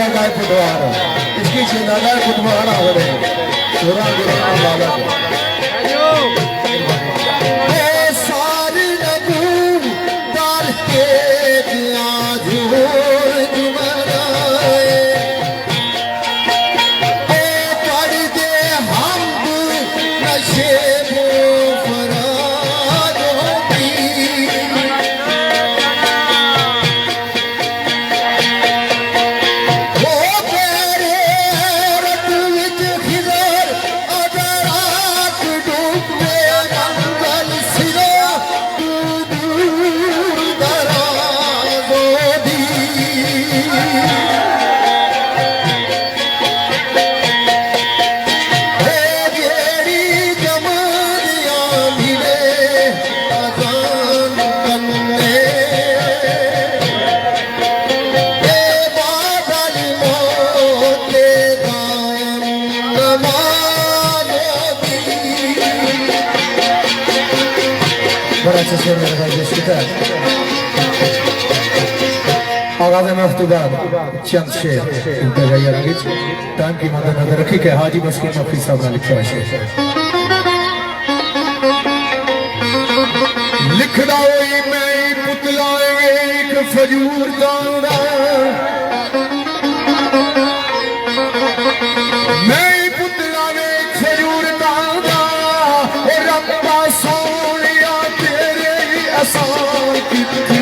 लगाए फुटवार इसकी लगाए फुटवार आवड़े छोरा गिरा लाला सारी नबू दाल के दिया झूर जुमराए कर दे हम नशे बड़ा अच्छा शेर मेरे भाई आगाज मफ्तूबात चंद शेर इंतजाइया रंगी टाइम की मद्देनजर रखी के हाजी मस्किन नफी साहब ने लिखा शेर लिखदा होई मैं पुतला एक फजूर दांदा मैं पुतला एक फजूर दांदा और रब्बा सोनिया तेरे ही आसान किथे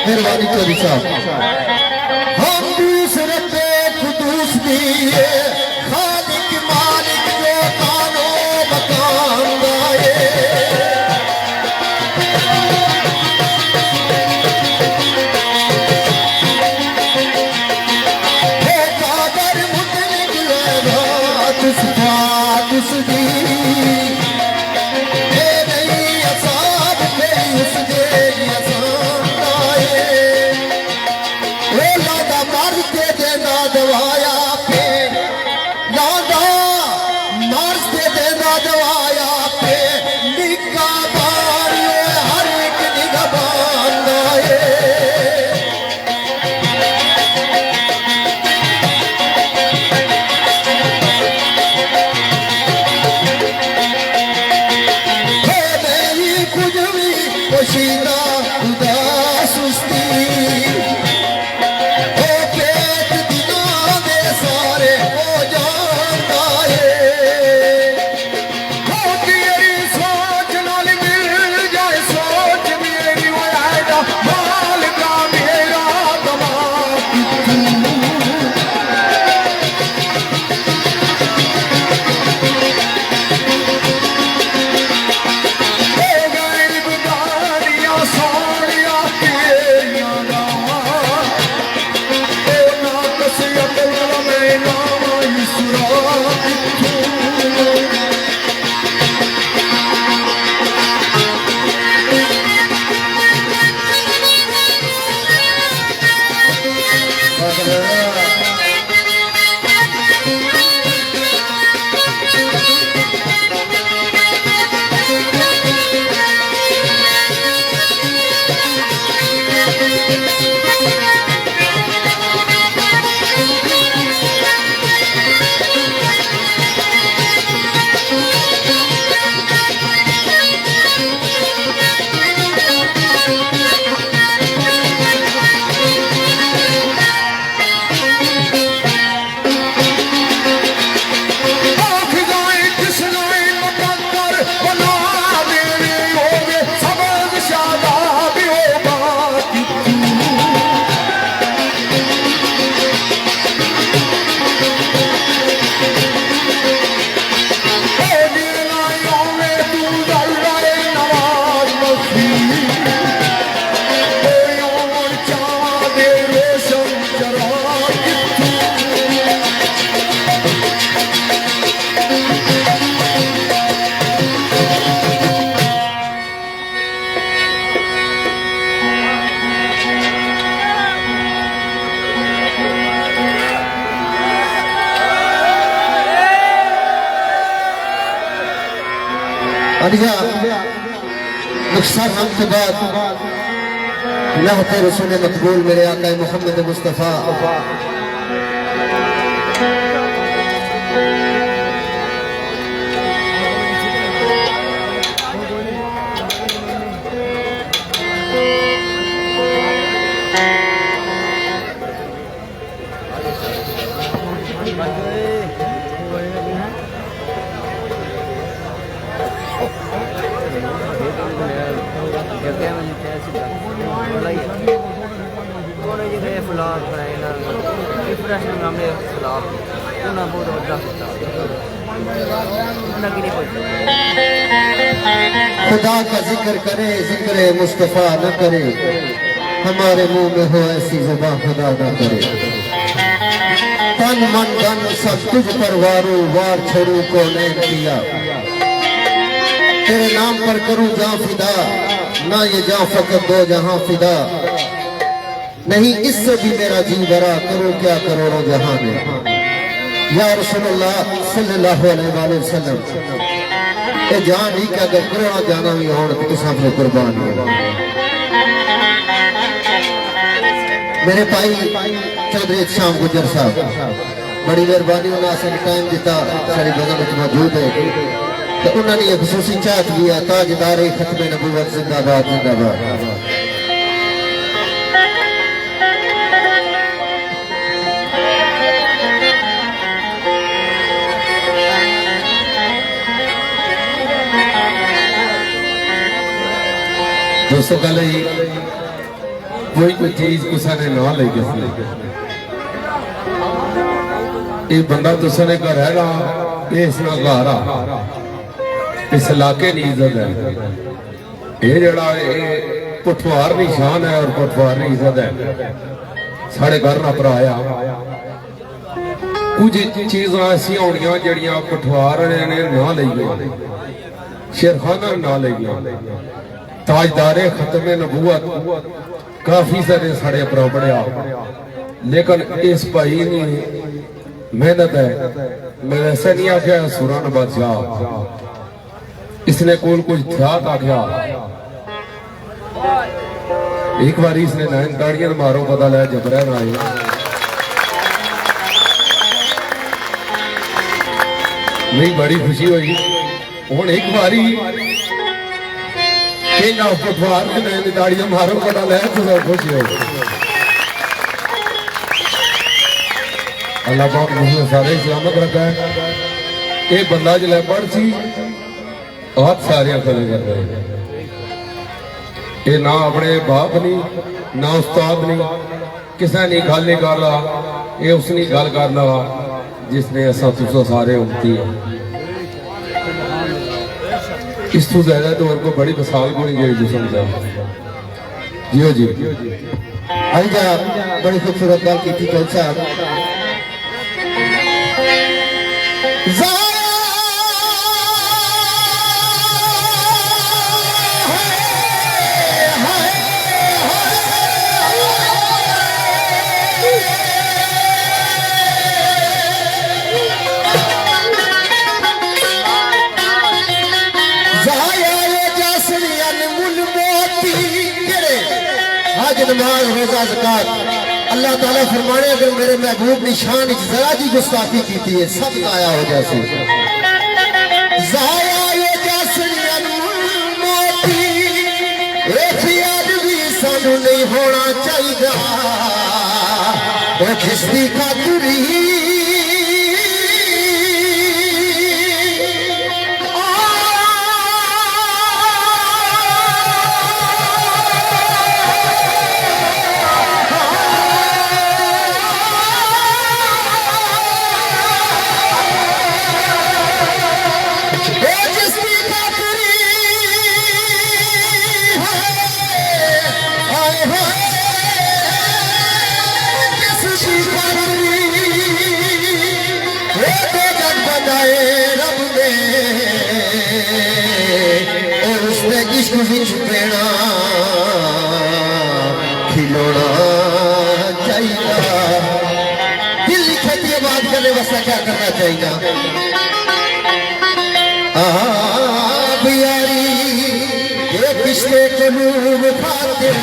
मेहरबानी चौधरी साहब हम दूसरे पे खुदूस दिए खालिक मालिक जो कानो मकान गाए हे कादर मुतलिक लेना तुसफा तुसदी हे नहीं असाब पे उसके दवाया पे लादा मार्च दे देना दवाया पे निका बारियो हर एक निगबान गाए हे मेरी कुछ भी पोशीदा उदास सुस्ती अलिया नुस्खा हम के बाद लहते रसूल मकबूल मेरे आका मोहम्मद मुस्तफ़ा खुदा का जिक्र करे जिक्र मुस्तफा न करे हमारे मुंह में हो ऐसी जुबान खुदा न करे तन मन धन सब तुझ पर वारो वार छोड़ू को नहीं किया तेरे नाम पर करूं जां फिदा ना ये जां फकत दो जहां फिदा नहीं इससे भी मेरा जी भरा करो क्या करोड़ों जहां में या रसूलुल्लाह सल्लल्लाहु अलैहि वसल्लम ए जान ही क्या अगर करोड़ा जाना भी हो तो सामने कुर्बान हो मेरे भाई चौधरी शाम गुजर साहब बड़ी मेहरबानी उन्होंने टाइम दिता सारी जगह में मौजूद है तो उन्होंने एक खसूसी चाहत दिया ताजदारे खत्म नबूवत जिंदाबाद जिंदाबाद दोस्तों कल कोई चीज किसी ने ना ले गई बंदा तुसा ने घर हैगा इसना घर आ इस इलाके की इज्जत है ये जड़ा पुठवार की शान है और पुठवार की इज्जत है साढ़े घर ना भराया कुछ चीज़ां ऐसी होनियां जड़ियां पुठवार ने ना ली शेरखाना ना ली ताजदारे खत्म नबूवत काफी सारे साढ़े पर पढ़िया लेकिन इस भाई ने मेहनत है मैं ऐसा नहीं आख्या सुरान बादशाह इसने कोल कुछ था आख्या एक बार इसने नैन दाड़ियां मारो पता लगा जबरा ना आए नहीं बड़ी खुशी हुई हूं एक बारी पठवार के नैन दाड़ियां मारो पता लगा तो सब खुशी हो अल्लाह पाक मुझे सारे सलामत रखा है ये बंदा जो पढ़ सी बहुत सारे खड़े कर रहे हैं ये ना अपने बाप नहीं ना उस्ताद नहीं किसी ने गल नहीं कर ला ये उसने गल कर ला जिसने ऐसा तुसा सारे उगती है इस तो ज्यादा तो उनको बड़ी मिसाल को नहीं गई जिसम जियो जी आइजा बड़ी खूबसूरत गल की थी कल साहब अल्लाह ताला फरमाने अगर मेरे महबूब निशान जरा जी गुस्ताखी की थी सब आया हो जैसे जाया ये भी सानू नहीं होना चाहिए खिस्ती खातुरी खिलौना चाहिए दिल लिखे की बात करने वास्ते क्या करना चाहिए भैया किस्ते के मुंह खातिर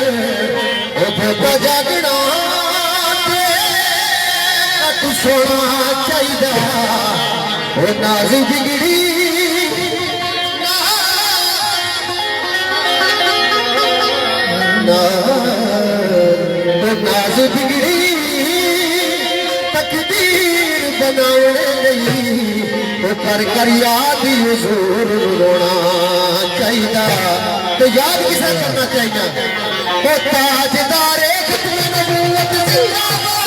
वो जागना तू सोना चाहिए वो नाज बिगड़ी नाज बिगड़ी तकदीर बनाने गई वो कर याद हुजूर रोना चाहिए तो याद किसे करना चाहिए वो ताजदारे खत्म नबूवत जिंदाबाद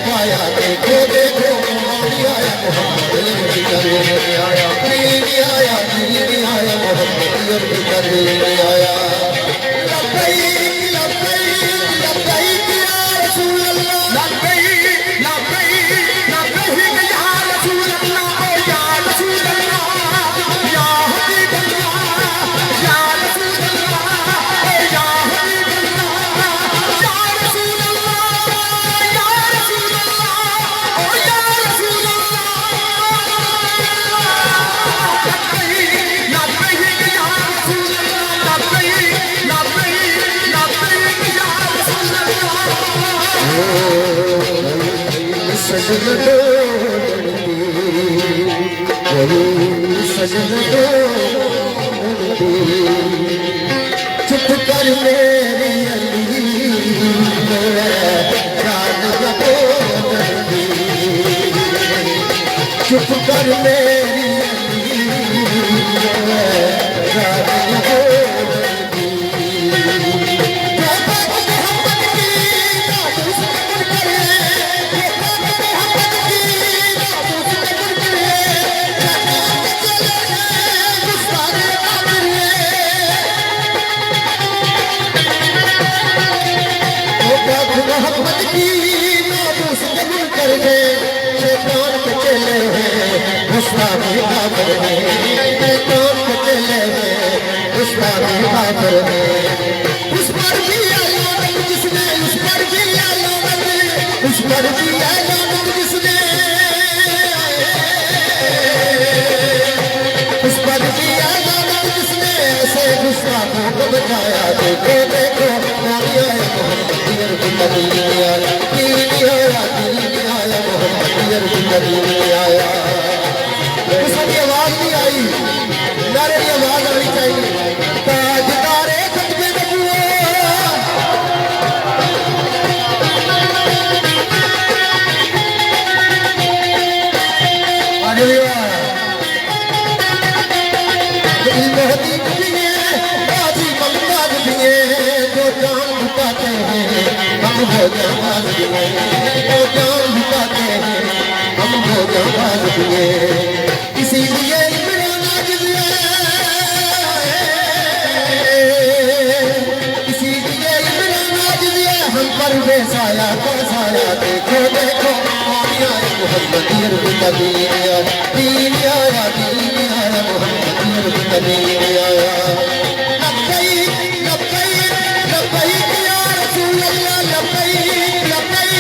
पाया देखो देखो आया मोहम्मद आया आया आया मोहम्मद आया चुप कर मेरी चुप कर मेरी उस पर भी जिसने उस पर भी जिसने उस पर भी जिसने ऐसे गुस्ताखों को बचाया देखो देखो आया मोहम्मद आया उसकी आवाज नहीं आई नारे की आवाज आनी चाहिए ताजदारे खत्मे नबूवत हम हो जाबाज दिए, वो जान लुटाते हैं हम हो जाबाज दिए। इसीलिए इमरान आज दिए, इसीलिए इमरान आज दिए हम पर बेसाया बसाया। देखो देखो मोहम्मद दीन आया, दीन आया, दीन आया, मोहम्मद दीन आया। लब्बैक लब्बैक लब्बैक या रसूल अल्लाह, लब्बैक लब्बैक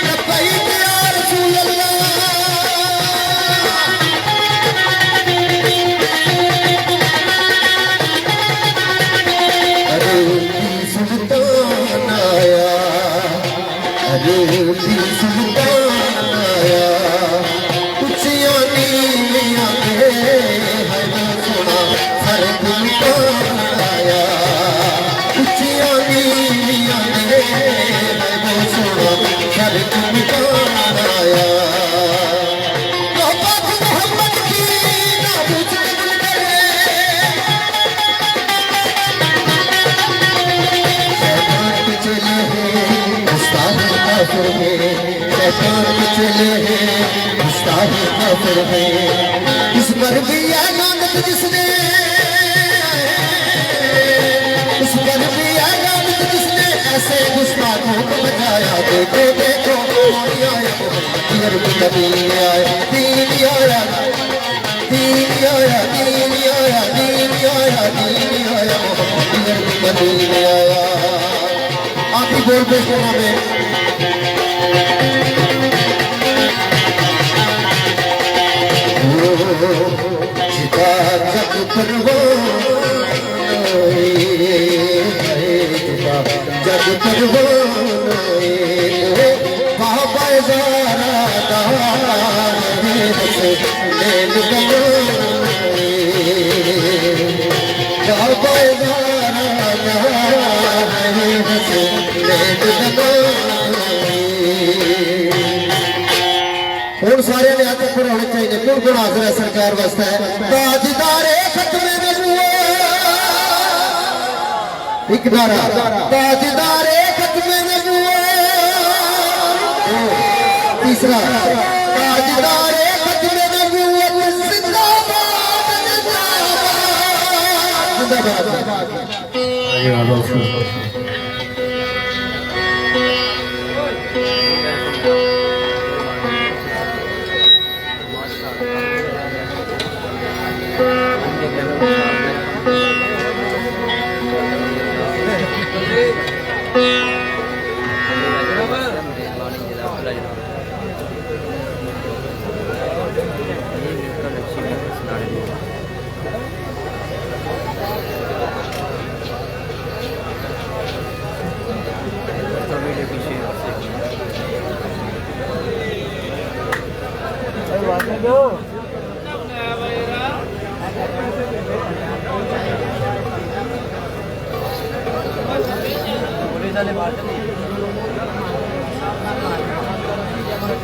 लब्बैक या रसूल अल्लाह। अरे सुल्तान आया, अरे सुल्तान आया, उचियां नीलियां के है सोना हर गुलतान आया। उचियां नीलियां के है सोना हर गुलतान आया। मोहम्मद की ना पूछ गुल करे, शैतान के चले हैं गुस्ताख काफिर है, शैतान के चले हैं गुस्ताख काफिर है। इस पर भी लानत जिसने, इस पर भी लानत जिसने ऐसे गुस्ताखों को बचाया। देखो देखो कौन आया, मोहम्मद नबी आया, दीन आया, दीन आया, दीन आया, दीन आया, दीन आया, मोहम्मद नबी आया। आप ही बोल पे सुना में जिता जग परवान, जग परवान बाबा ज़ारा दार लेन बनाए, बाबा ज़ारा दार लेन बनाए। और सारे ने हाथ ऊपर होने चाहिए। कौन कौन हाजिर है सरकार वास्ते है? ताजदारे खत्मे नबूवत, एक नारा ताजदारे खत्मे नबूवत, तीसरा ताजदारे खत्मे नबूवत जिंदाबाद जिंदाबाद जिंदाबाद।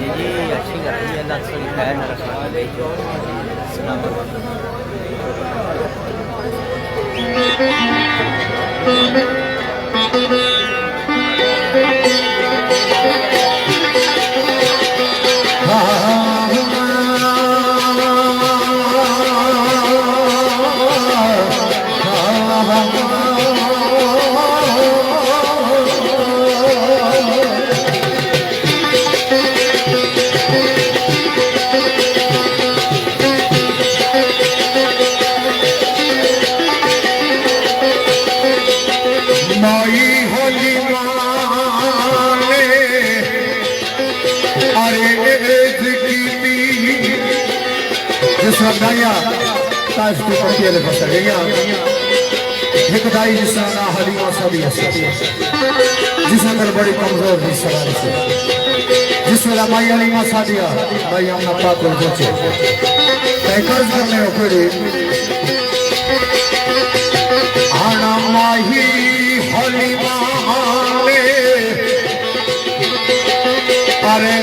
जी अच्छी कर रही है, अल्लाह थोड़ी खैर न रखना भाई जो गाया ताज के पतिया ले फसा गया एक दाई जिसका ना हलीमा सभी जिस अंदर बड़ी कमजोर थी सवाल से जिसमें माई हलीमा सादिया भाई हम ना पाक और बचे कर्ज करने पड़े आना माही हलीमा अरे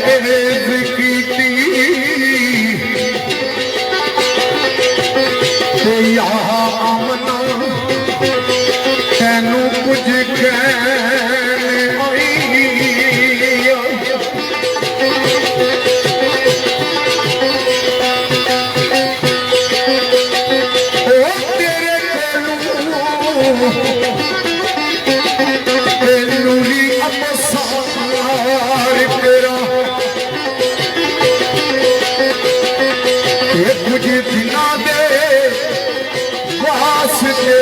तेनू कुछ कहने आई नूरी अबसार तेरा ये कुछ दिना दे वास्ते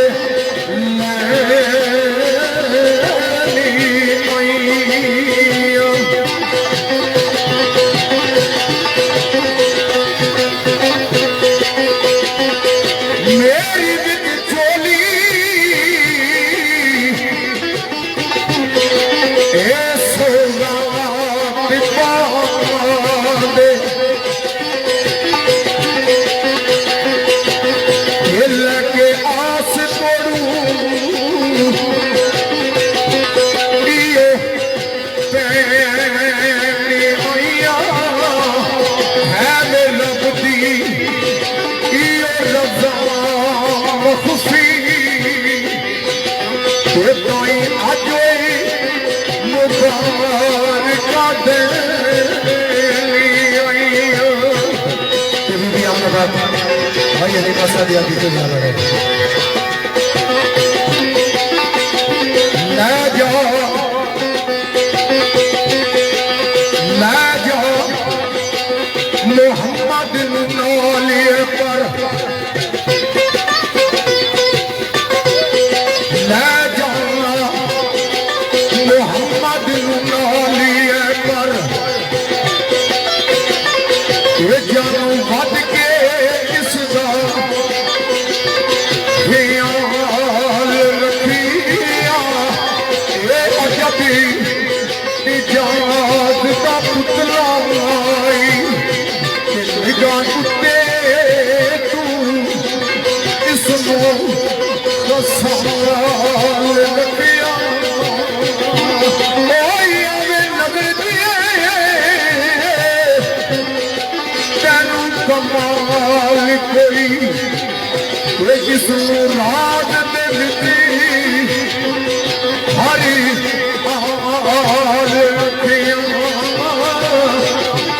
मेरी बिन चोली ए सोना पिपा दे दिल के आस तोड़ू ये पैनी आइया है मेरा बुद्धि ये रज़ा खुशी ये ताई आजोई मुबारक दे आइया ये भी आपका बात भाई ये मसा दिया कि तो जाना है ना जाओ मोहम्मद नौलिए पर ले जाओ मोहम्मद नौलिए पर ये जानू बद के इसका ख्याल रखिया ये अजबी इजाद का पुतला आई निगाह कुत्ते तू इसको साल रखिया नगर दिए तेनू कमाल कोई जिसनू राज दे दी हरी हाल रखिया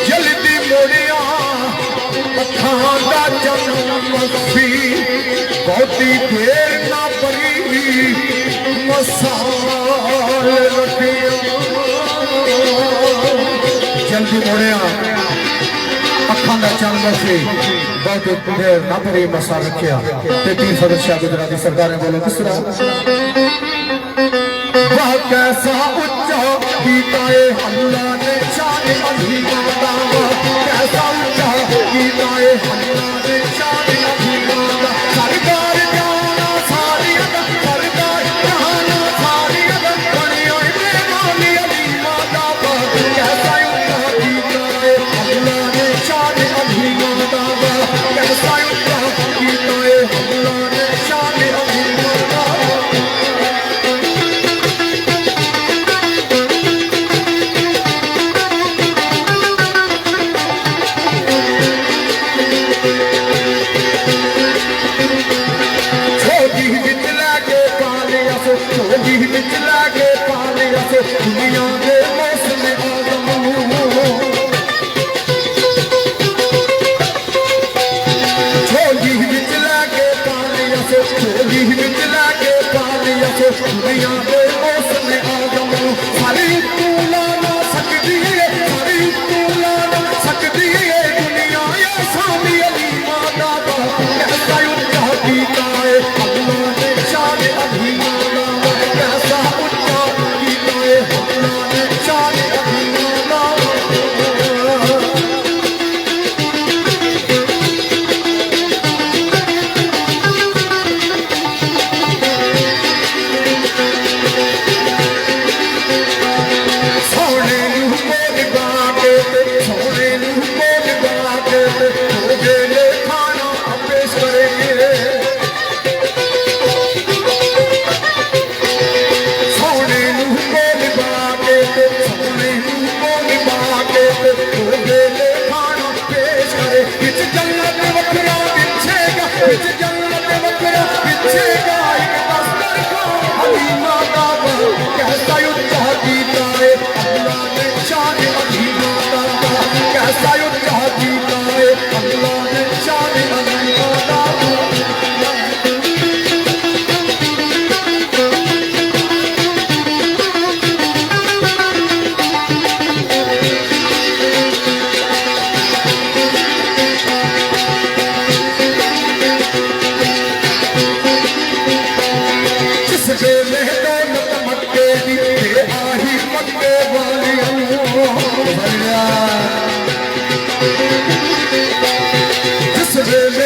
जल्दी मोड़िया अखां दा जन्म सी बहुती देर ना परी मसाल रखिया जल्दी मोड़िया अखां दा जन्म सी बहुती देर ना परी मसाल रखिया ते तीन सदर शाह गुजराती सरकार ने बोलो किस तरह वह कैसा उच्चा गीता अल्लाह ने शान अभिमान कैसा उच्चा गीता अल्लाह ने शान अभिमान सरकार जाना सारी सरकार जाना सारी बड़ी माली अली माता कैसा उच्चा गीता अल्लाह ने शान अभिमान कैसा उच्चा गीता अल्लाह ने शान अभिमान दुनिया के मौसम आदम छोली बिच लाके पानी से छोली बिच लाके पानी से दुनिया के मौसम आदम सारी तूला ना सकती है सारी तूला ना सकती है दुनिया ये सामी अली माता कैसा उच्चा गीता है अल्लाह ने शान अभिमान कैसा उच्चा गीता है अल्लाह ने शान अभिमान सोने बोल गाके सोने बोल गाके तुझे ले खाना पेश करेंगे सोने बोल गाके सोने बोल गाके तुझे ले खाना पेश करे किस जन्नत वखरा बिछेगा किस जन्नत वखरा बिछेगा एक दस्तर का हलीमा का कैसा उच्चा गीता है अल्लाह ने शान अभिमान कैसा उच्चा गीता है अल्लाह ने शान अभिमान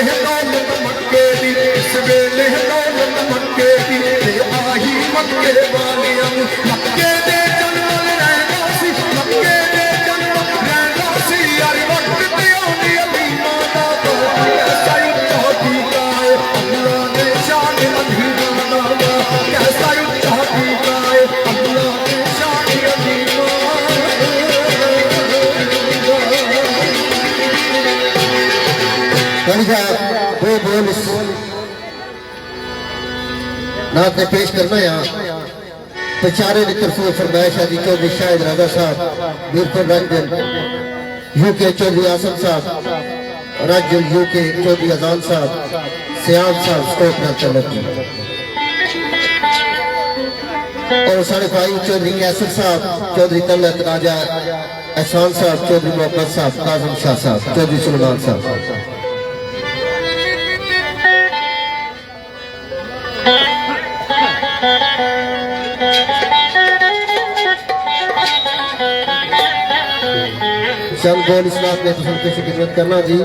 दौलत मक्के दी इस वेले दौलत मक्के दी ते आही मक्के वालियां मक्के दे जन्म रहना सी मक्के दे जन्म रहना सी यार वक्त ते आउंदी अली माता तो कैसा उच्चा कीता है अल्लाह ने शान अली माता कैसा उच्चा कीता है अल्लाह ने शान अली दो बोल नात ने पेश करना यहाँ बेचारे की तरफ फरमाइश है जी चौधरी शाहिद राजा साहब मीरपुर रंजन यूके चौधरी आसम साहब राजन यूके चौधरी अजान साहब सियाम साहब स्टोक और साढ़े भाई चौधरी कैसर साहब चौधरी तलत राजा एहसान साहब चौधरी मोहम्मद साहब काजम शाह साहब चौधरी सुलेमान साहब चल बोल इस्लाम ने तो सबके से खिदमत करना जी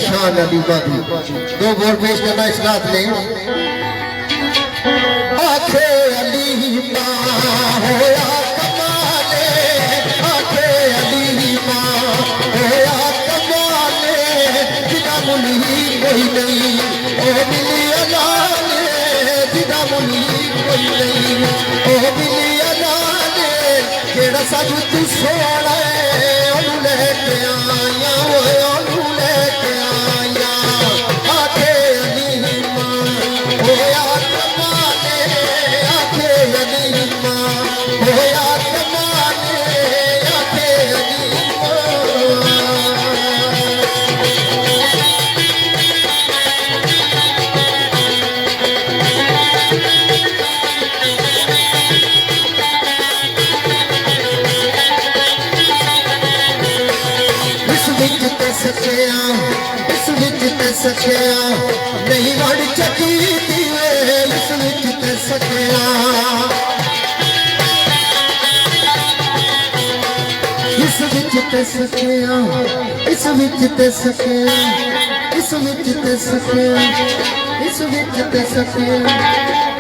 शान अलीमा दी दो बोल पेश करना इस रात ने आखे अलीमा होया कमाले आखे अलीमा होया कमाले जिदा मुनी कोई नहीं ओ मिली अलाने जिदा मुनी कोई नहीं ओ मिली अलाने जेड़ा सब तू सोना है ओनू लेके आया ओनू लेके सकिया नहीं वड़ चकी इस विच ते सकिया इस विच ते सकिया इस विच ते सकिया इस विच ते सकिया इस विच ते सकिया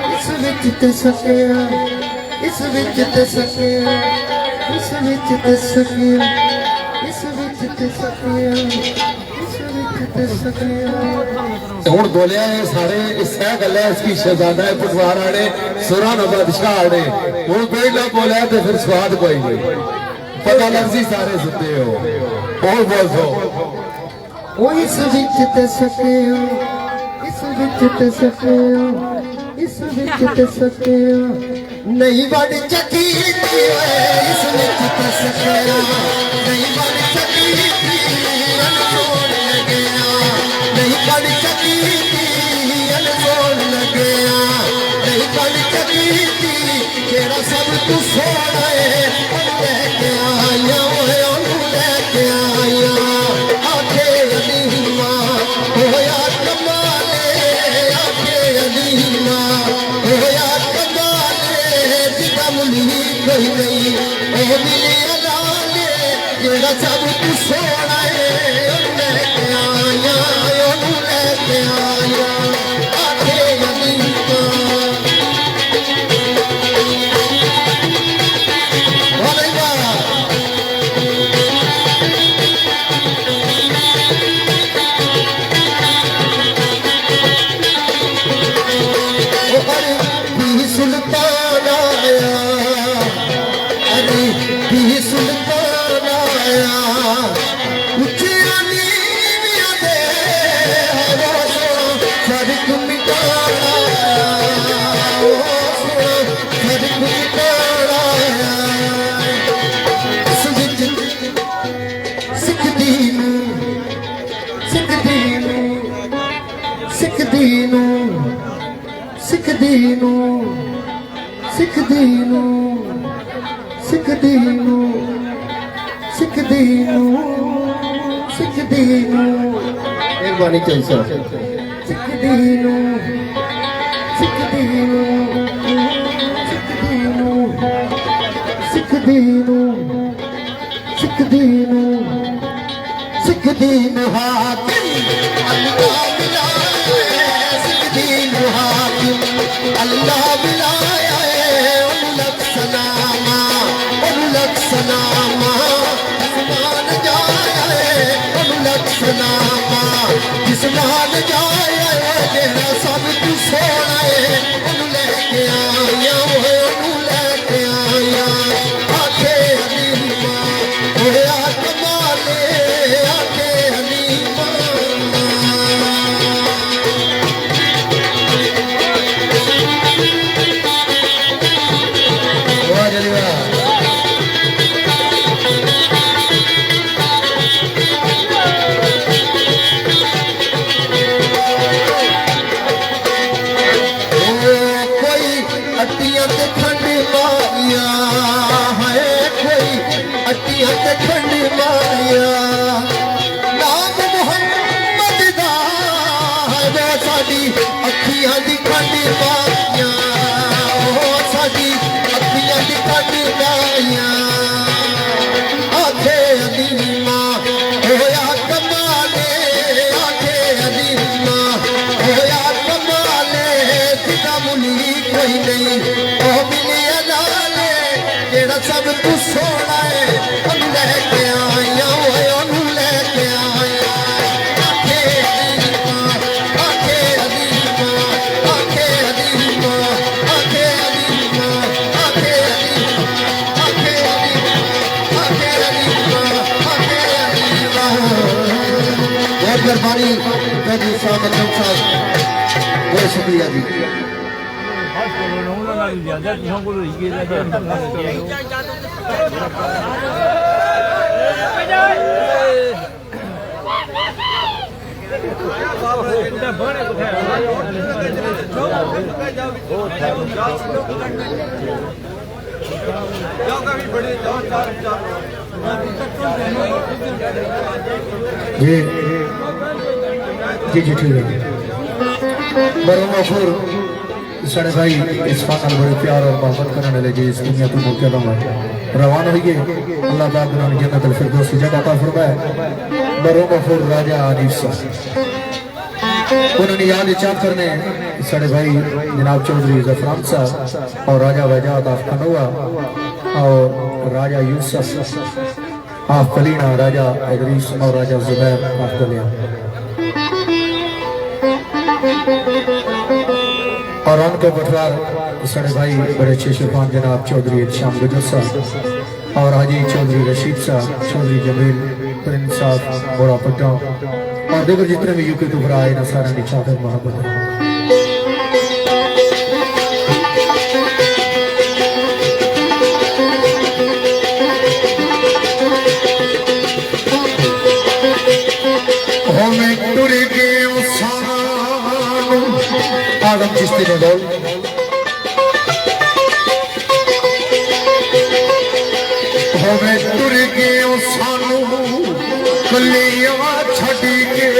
इस विच ते सकिया इस विच ते सकिया इस विच ते सकिया इस विच ते सकिया हूँ बोलिया है सारे इसका गल है इसकी शहजादा है पटवार आने सुरा न बादशाह आने हूँ कोई ना बोलिया तो फिर स्वाद कोई नहीं पता लग सी सारे सुनते हो और बोल दो इस विच ते सकिया इस विच ते सकिया इस विच ते सकिया नहीं बड़ चकी इस विच ते सकिया नहीं बड़ चकी नहीं बड़ चकी अनमोल लगया नहीं बड़ चकी जेड़ा सब तू सोना है लेके आया लेके आया आखे अलीमा होया कमाले आखे अलीमा होया कमाले जिदा मुनी कोई नहीं ओ मिली अलाले जेड़ा सब तू सोना है लेके आया लेके आया आखे अलीमा दीनू सिख दीनू सिख दीनू सिख दीनू सिख दीनू मेहरबानी चाहिए सर सिख दीनू सिख दीनू सिख दीनू सिख दीनू सिख दीनू सिख दीनू हाकिम अल्लाह मिलाए सिख दीनू हाकिम अल्लाह मिलाया उलक सलामा जिसमान जाए उलक सलामा जिसमान जाए तेरा सब तू सोना है उन्हें लेके आया उन्हें लेके आया आखे हलीमा होया कमाले आखे हलीमा वाह जली वाह अटिया ते खंड मारिया है कोई अटिया ते खंड मारिया नाम मुहम्मद दा है वो साडी अखियां दी खंड मारिया वो साडी अखियां दी खंड मारिया आखे अलीमा होया कमाले आखे अलीमा होया कमाले किदा मुली कोई नहीं ओ मिलिया लाले जेड़ा सब तू सोना है हम लेके आया ओए ओनू लेके आया आखे अलीमा आखे अलीमा आखे अलीमा आखे अलीमा आखे अलीमा आखे अलीमा आखे अलीमा आखे अलीमा बहुत मेहरबानी कदी साहब साहब बहुत शुक्रिया जी जी जी ठीक है बरो मफूर साढ़े भाई इस फाकल बड़े प्यार और मोहब्बत करने वाले जी इस दुनिया तो मौके लूंगा रवान होइए अल्लाह पाक उन्होंने जन्नत अल फिरदौस की जगह अता फरमाए बरो मफूर राजा आनिफ साहब उन्होंने याद चाह करने साढ़े भाई जनाब चौधरी जफरान साहब और राजा वजाद आफ खनोआ और राजा यूसुफ आफ कलीना राजा इदरीस और राजा जुबैर आफ गलिया और उनके बटवार साढ़े भाई बड़े अच्छे शिफान जनाब चौधरी शाम गुजर साहब और हाजी चौधरी रशीद साहब चौधरी जमील प्रिंस साहब बोरा पट्टा और दीगर जितने भी यूके तो भरा है सारा निचाते मोहब्बत है आदम चिश्ती ने बोल होवे तुर गए सानू कलिया छड़ी के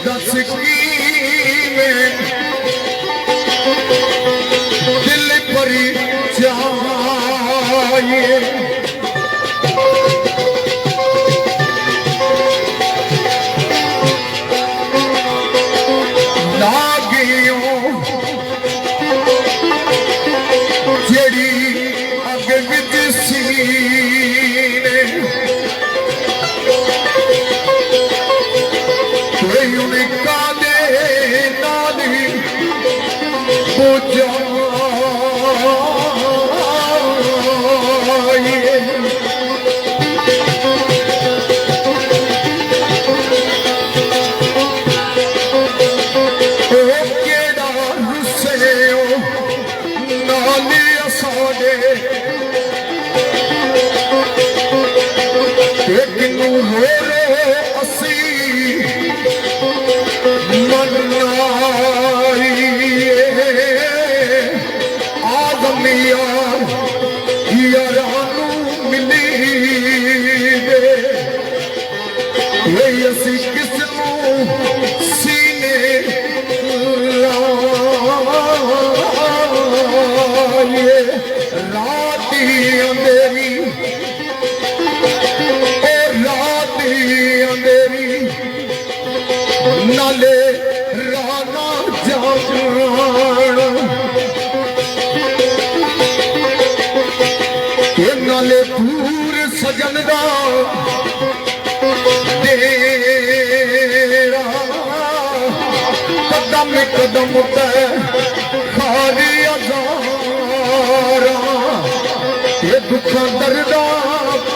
दस की में दिल परी चाहिए आदमी यारानू मिली दे ये असी किसनू सीने लाए रात ही अंधेरी नाले राना जागरण ये नाले दूर सजन दा तेरा कदम कदम पे खाली अज़ारा ये दुख दर्दा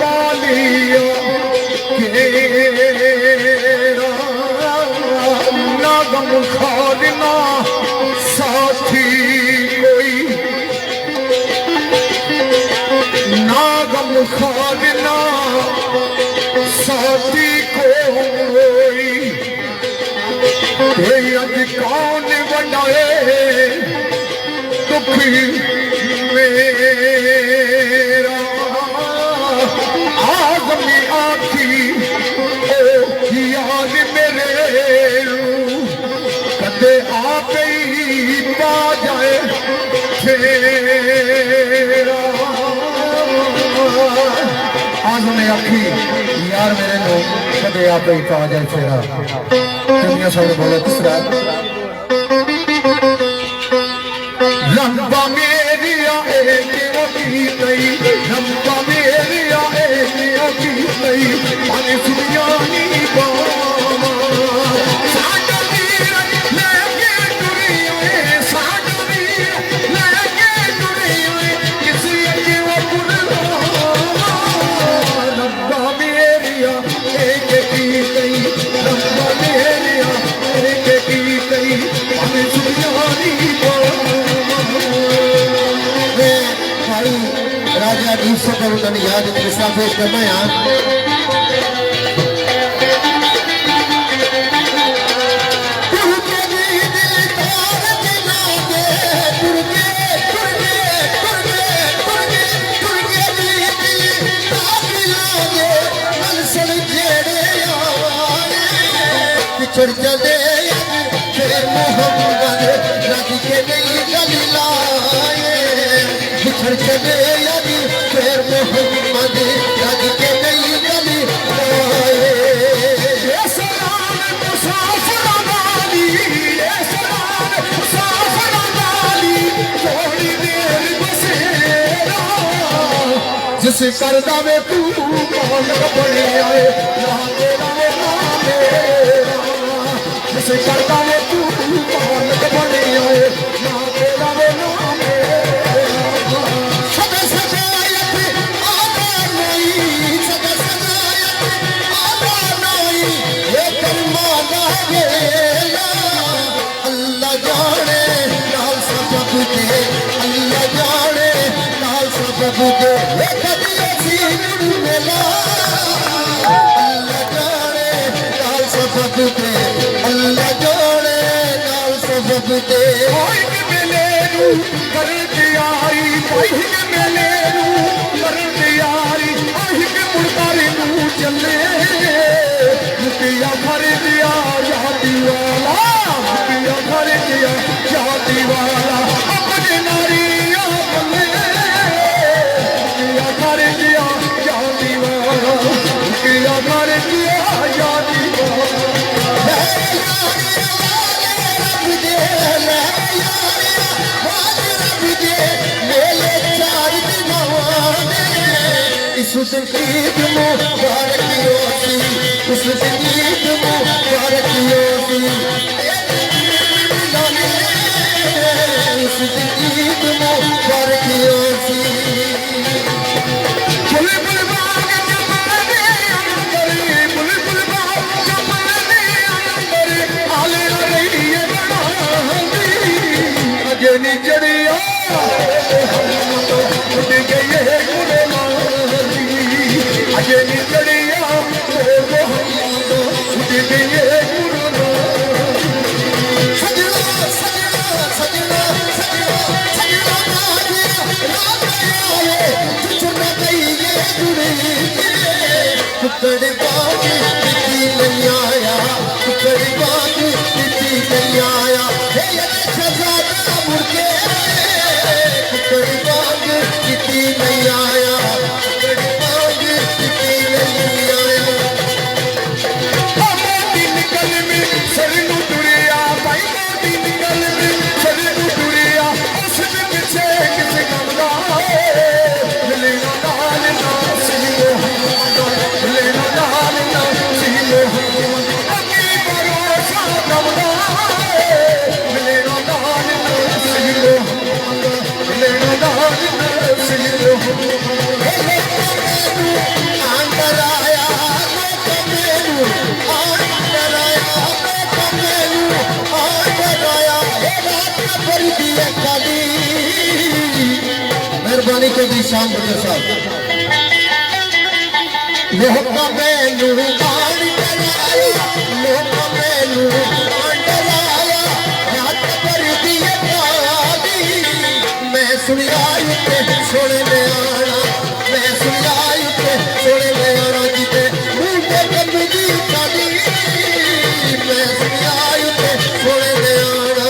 पालिया केरा ना गम खालना साथी कोई ना गम खालना साथी कोई अज कौन बनाए दुखी मेरा आदमी आखी याद मेरे कदे आप ही पा जाए फेरा आदमी आखी यार मेरे लोग कदे आप ही पा जाए फेरा दुनिया सब बोलो तीसरा रंबा मेरी आए की नहीं रंबा मेरी आए की नहीं पानी सुनियानी बामा साडा वीर लेके टुरी आए साडा वीर लेके टुरी आए किसी के वो पुरनामा रंबा मेरी आए की नहीं रंबा मेरी आए की नहीं पानी सुनियानी राजा अजीब से पर उन्होंने याद किस्सा पेश करना यार पिछड़ चले फिर मोहम्मद रज के नहीं गली लाए पिछड़ चले फिर मोहम्मद रज के नहीं गली लाए ये सलाम मुसाफिर वाली ये सलाम मुसाफिर वाली थोड़ी देर बसेरा जिस करदा वे तू मालक बने आए ना तेरा ना मेरा जिस करदा वे तू मालक बने आए ना तेरा ना अल्लाह जाने नाल सबक दे अल्लाह जाने नाल सबक दे कभी ऐसी मिला अल्लाह जाने नाल सबक दे अल्लाह जाने नाल सबक दे कोई मिले नू कर दियारी कोई मिले नू कर दियारी आही के मुड़तारे नू चले मुकिया भर दिया यादी वाला मुकिया भर दिया यादी वाला अपने नारिया बने मुकिया भर दिया यादी वाला मुकिया भर दिया यादी वाला इस ईद मुबारक होती उस ईद मुबारक होती उस ईद मुबारक होती बुलबुल बाग चमने अंदर बुलबुल बाग चमने अंदर आले रही है बनांदी अजनी चढ़िया उड़ गई है अजय निकलिया उड़ गई कड़ी बाग किती नहीं आया कड़ी बाग किती नहीं आया हे शहजादा मुर्गे कड़ी बाग किती नहीं आया कड़ी बाग किती नहीं आया मोती निकल में सर नू तुरिया भाई मोती निकल में सर नू तुरिया उस पीछे किसे गमदा मिलेगा नाल ना सही मिलेगा नाल ना सही अगी भरोसा गमदा मिलेगा नाल ना सही मिलेगा नाल ना सही अंदर आया मेनू अंदर आया मेनू अंदर आया हे रात भर दी खाली मेहरबानी के भी शाम बदर साहब लोग मेनू अंदर आया लोग मेनू अंदर आया रात भर दी खाली मैं सुनिया ते सोने ने आना मैं सुनिया ते सोने ने आना जिते मुझे कभी दी खाली मैं सुनिया ते सोने ने आना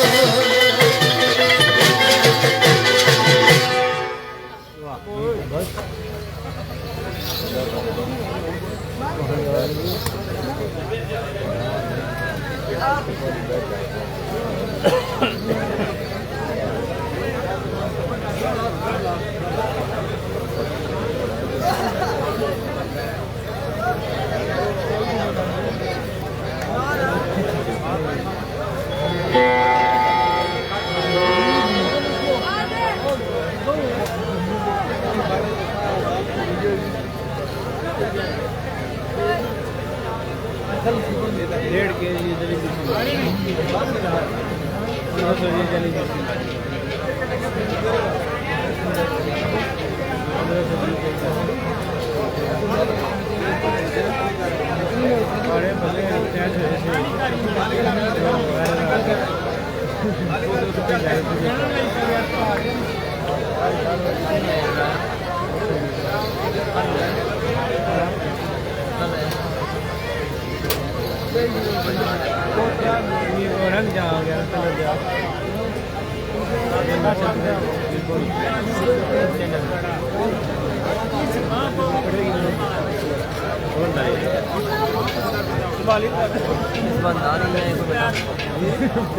बंदा नहीं है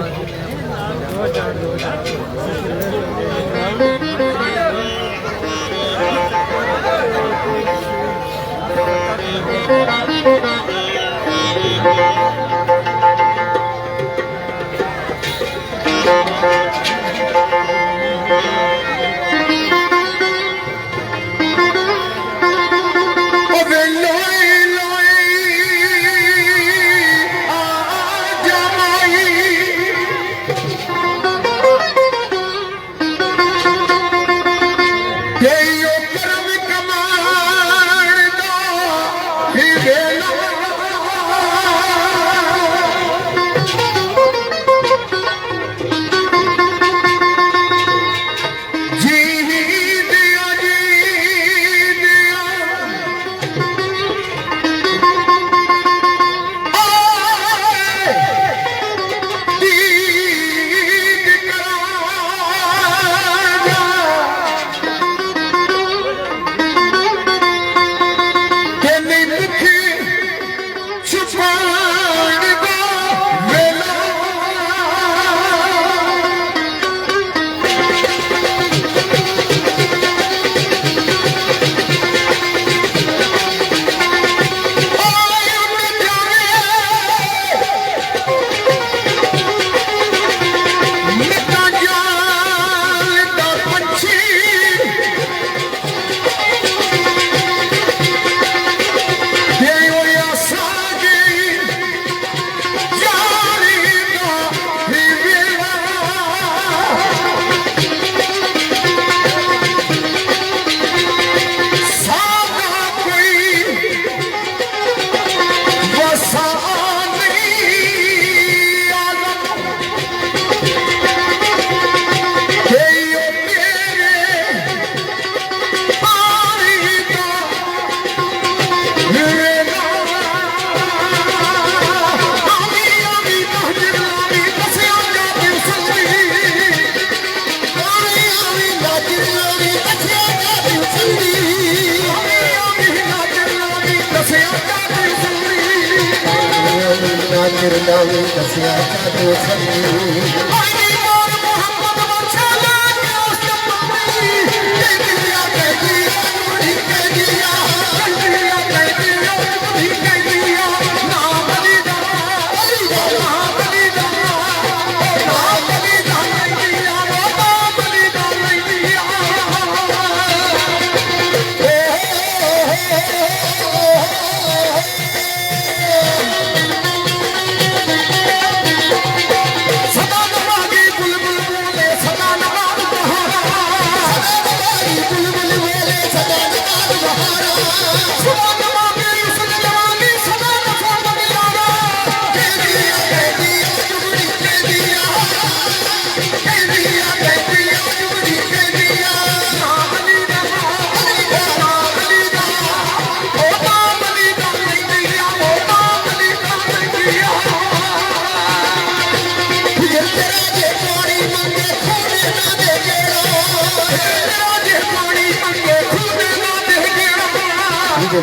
फिरदावी दसिया जादू छली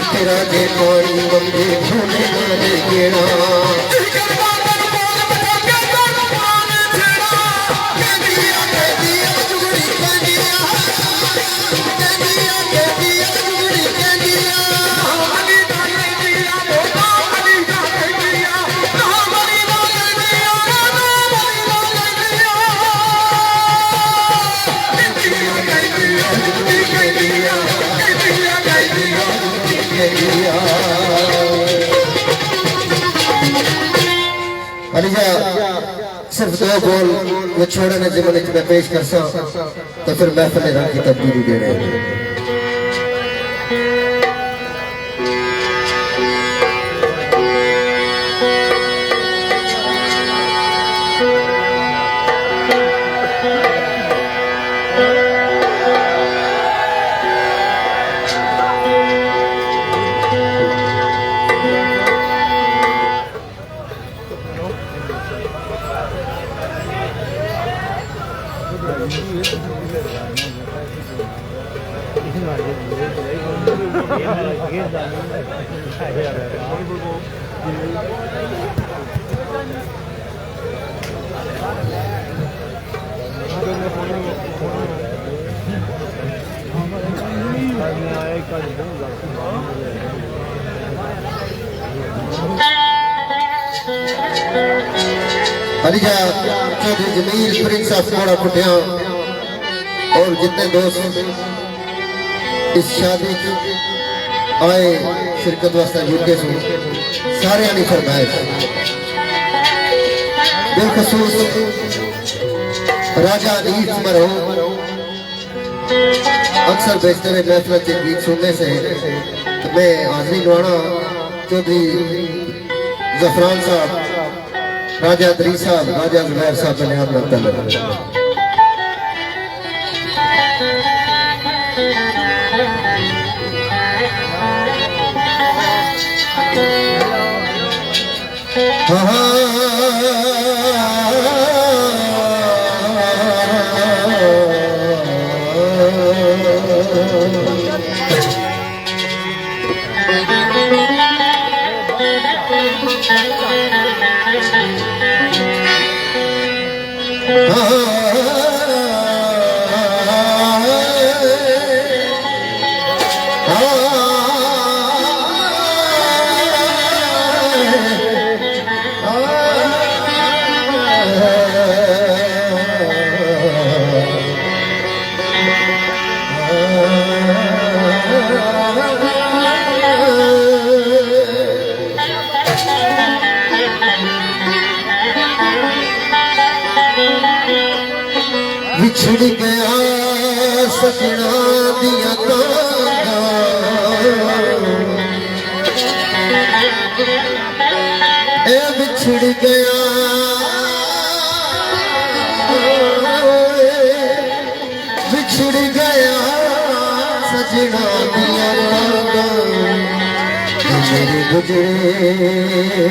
तेरा जे पानी मंगे झूले नाले गेड़ा अलीजा सिर्फ दो गोल वो छोड़े ने जिम्मे तुम्हें पेश कर सा तो फिर महफिल रंग की तब्दीली दे रहे हैं अलीजा चौधरी जमील प्रिंस ऑफ मोड़ा कुटिया और जितने दोस्त इस शादी आए शिरकत वास्ते जुटे सो सारे ने फरमाइश बिलखसूस राजा अनीस मरहूम अक्सर बेचते हुए महफिल के गीत सुनने से तो मैं हाजिरी नवाना चौधरी जफरान साहब राजा दरी साहब राजा जुबैर साहब ने हम लगता है बिछड़ गया सजना दिया तांगा ए बिछड़ गया बिछड़ गया सजना दिया तांगा मेरे गुजरे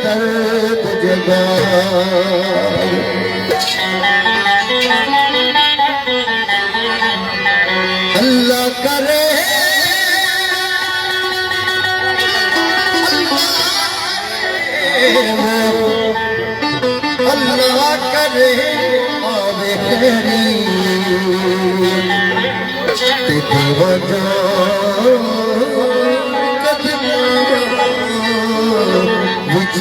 दर्द जगा अल्लाह करे वो अल्लाह करे आवे तेरी ते वजह कदम विच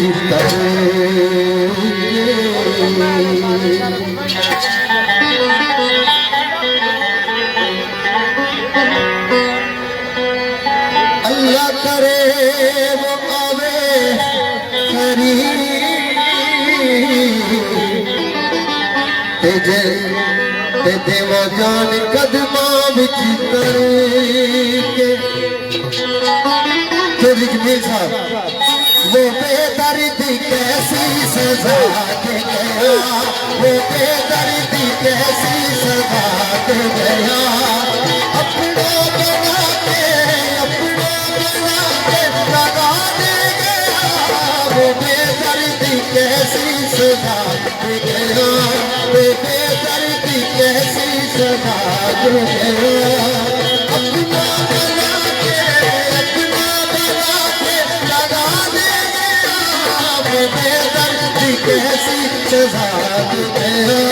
अल्लाह करे वो आवे तेरी ते देवा जान कदमा विच करके साहब वो बेदर्दी कैसी सजा के गया वो बेदर्दी कैसी सजा के गया अपना बना के लगा दे गया वो बेदर्दी कैसी सजा के गया वो बेदर्दी कैसी सजा के गया अपना बना के लगा दे गया वो बेदर्दी कैसी सजा के गया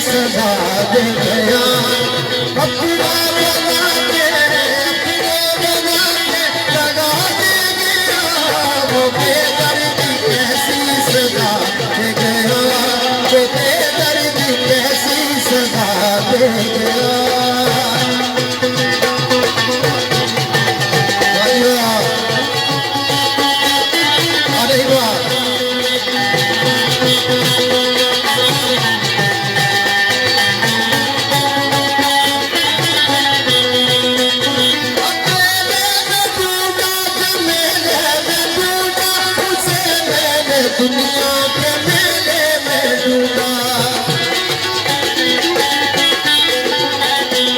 सजा दे गया अपना बना के लगा दे गया वो बेदर्दी कैसी सजा दे गया वो बेदर्दी कैसी सजा दे गया अरे वाह दुनिया के मेले में डूबा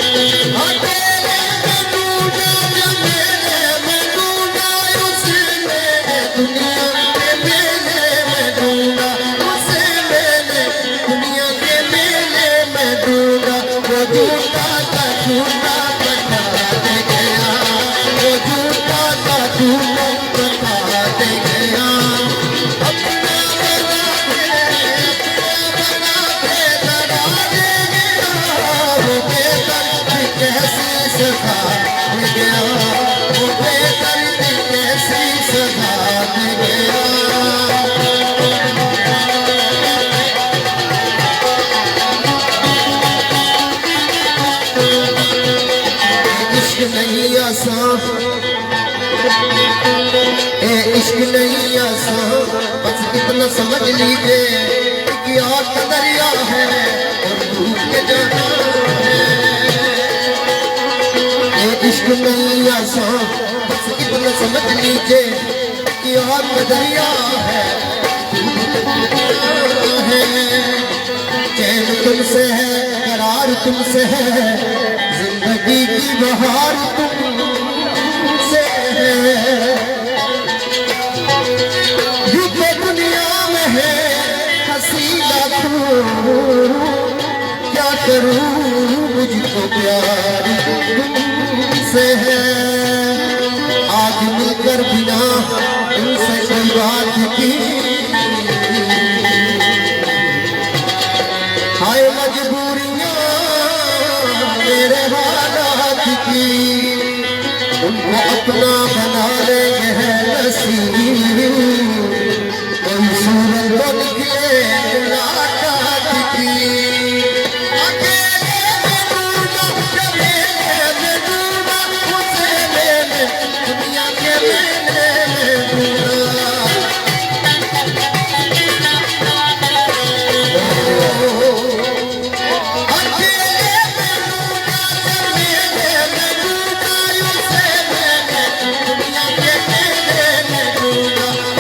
अकेले में डूबा मेले में डूबा उसे मेरे दुनिया के मेले में डूबा उसे मेरे दुनिया के मेले में डूबा वो झूठा का झूठा बता दे गया वो झूठा का झूठा बता दे गया अपना बना के लगा दे गया वो बेदर्दी कैसी सजा दे गया वो बेदर्दी कैसी सजा दे गया इश्क नहीं आसान इश्क नहीं आसान बस इतना समझ लीजिए कि आग का दरिया है और डूब के जाना है ये इश्क नहीं आसान बस इतना समझ लीजिए कि आग का दरिया है चैन तुमसे है करार तुमसे है जिंदगी की बहार तुमसे है दुनिया में है हसीना तू क्या करूं मुझको प्यार तुमसे है आज मिलकर बिना तुमसे कोई बात की हाय मजबूरियां मेरे हालात की उनको अपना बना लेंगे है नसीब कोई सूरत तो निकले मुलाकात की अकेले में डूबा मेले में डूबा उसे मेले दुनिया के मेले में डूबा अकेले में डूबा मेले में डूबा उसे मेले दुनिया के मेले में डूबा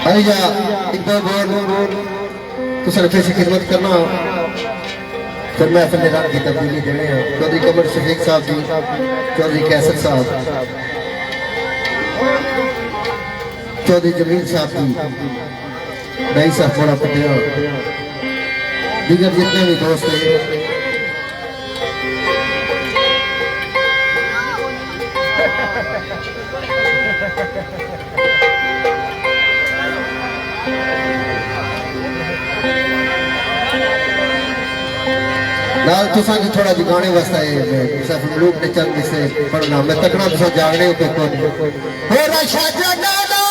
भैया इकबाल बोल तो सरफे से खिदमत करना फिर मैं अपने निदान की तब्दीली देने हैं चौधरी कमर शफीक साहब जी चौधरी कैसर साहब चौधरी जमील साहब जी भाई साहब बड़ा पटिया दीगर जितने भी दोस्त हैं लाल तो सांगी थोड़ा जी गाने वास्ता है सब लोग ने चंद से पढ़ना मैं तकना तो जागने पे कौन हो रशा जगाना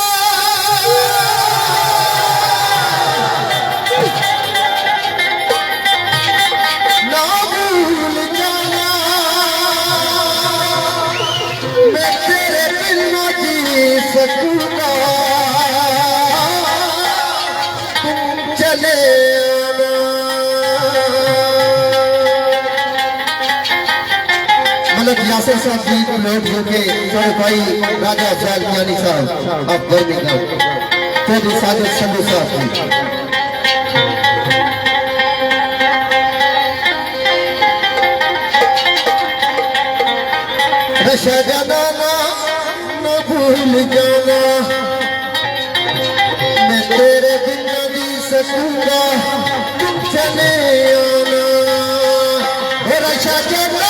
ना भूल जाना मैं तेरे बिना जी सकूंगा तुम चले यासिर साहब जी को नोट होके छोटे भाई राजा अफजाल मियानी साहब अब बर्मिंघम चौधरी साजिद संधू साहब जी नशा जाना न भूल जाना मैं तेरे बिना भी सकूंगा तुम चले आना नशा जाना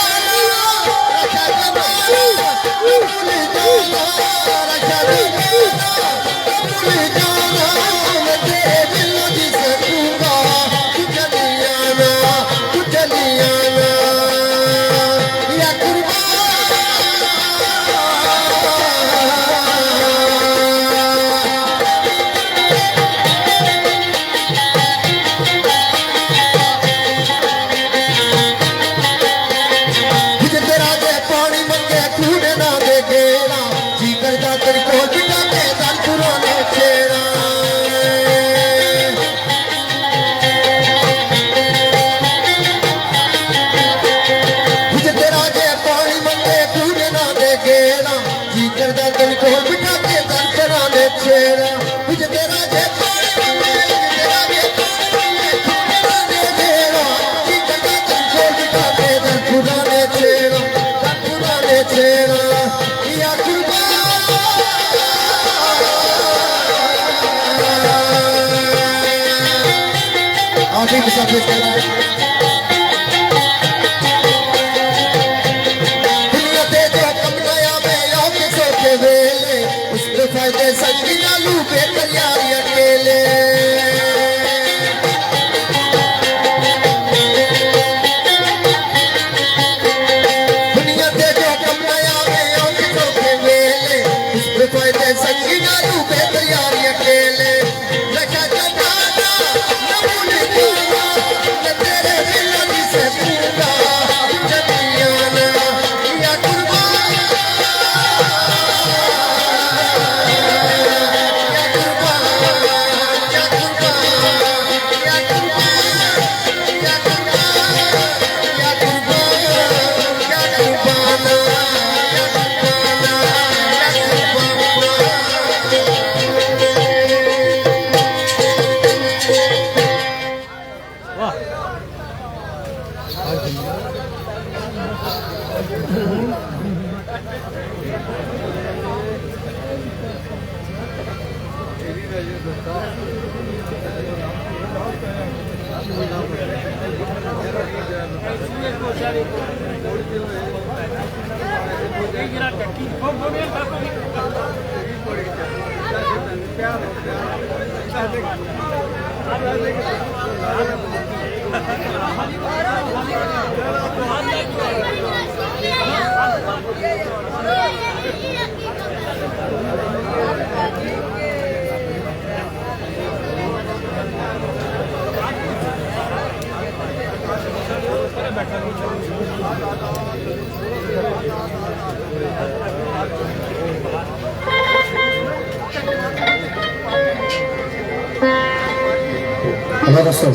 अल्लाह रसूल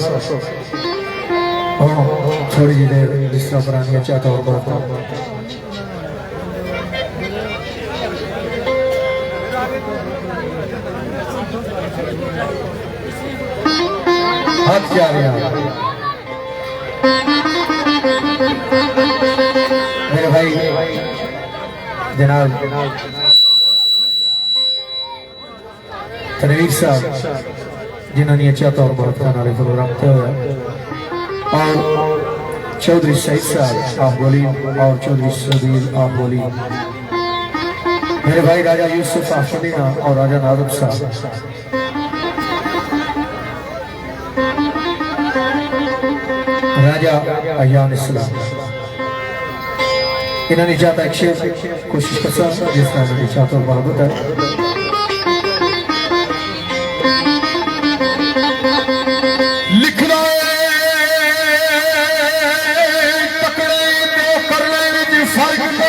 थोड़ी जी देर जिस तरह पुरानी चाहता और बात हाथ जा रहे हैं मेरे भाई जनाब तनवीर साहब जिन्होंने अच्छा तौर पर खाना प्रोग्राम किया और चौधरी सईद साहब आप बोली और चौधरी सबीर आप बोली मेरे भाई राजा यूसुफ आफरीना और राजा नादब साहब राजा अयान इस्लाम इन्होंने चाहता एक शेर कोशिश कर सकता जिसका मैंने चाहता हूँ बहुत है लिखना पकड़े तो करने में फर्क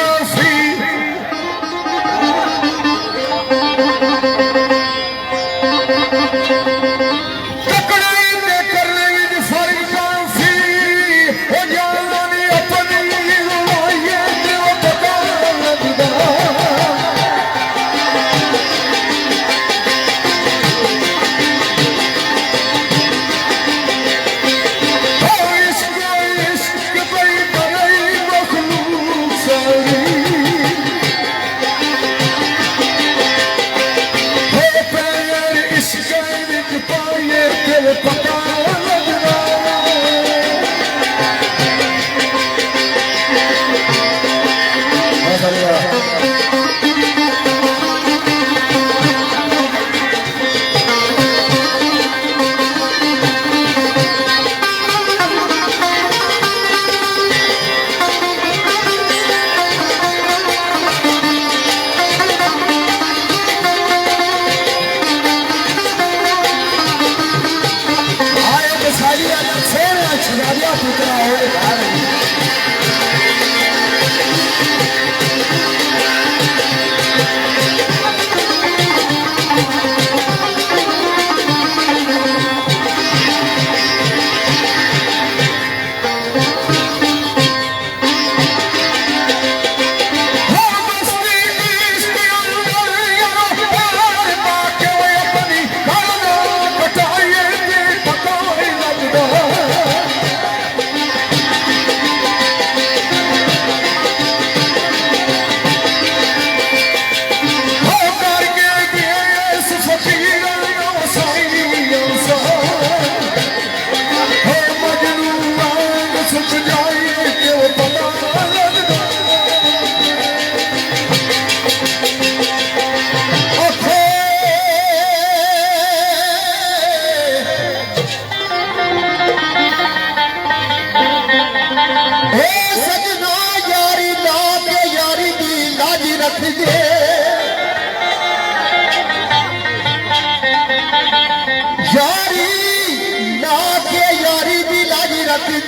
काफी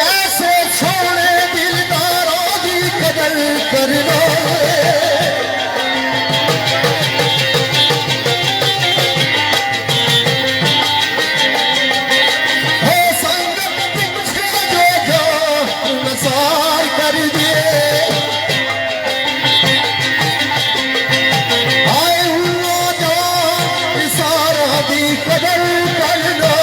ऐसे सोने दिलदारों की कदर कर लो संगत जो नसार कर दिए आए हुआ जो इशारा दी कदर कर लो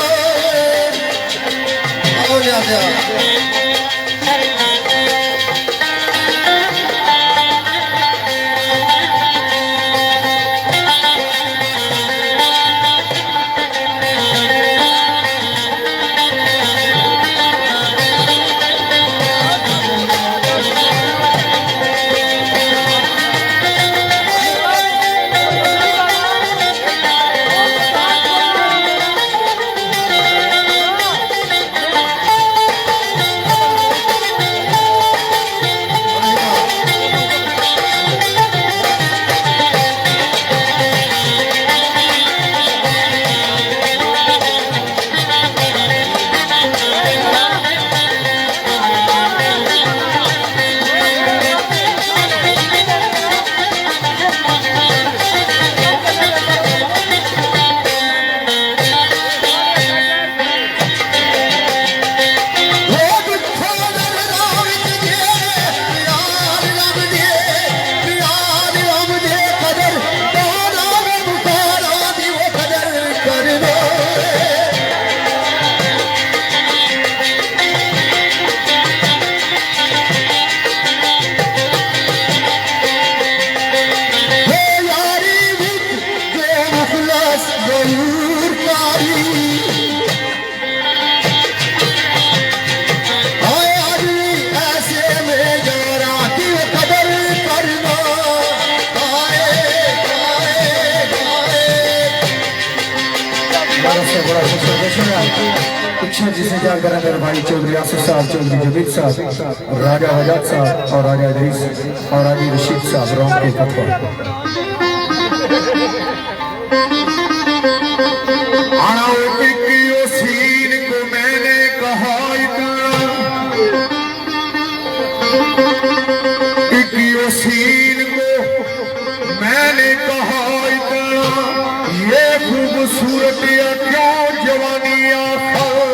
बड़ा खूबसूरत जश्न है। पीछे जिसे जाकर मेरे भाई चौधरी आसिफ साहब, चौधरी जबीर साहब, राजा वजाद साहब और राजा इदरीस और राजी रशीद साहब रोम के फतवा। सीन को मैंने कहा सीन को मैंने कहा ये खूबसूरत क्यों जवानी आखिर।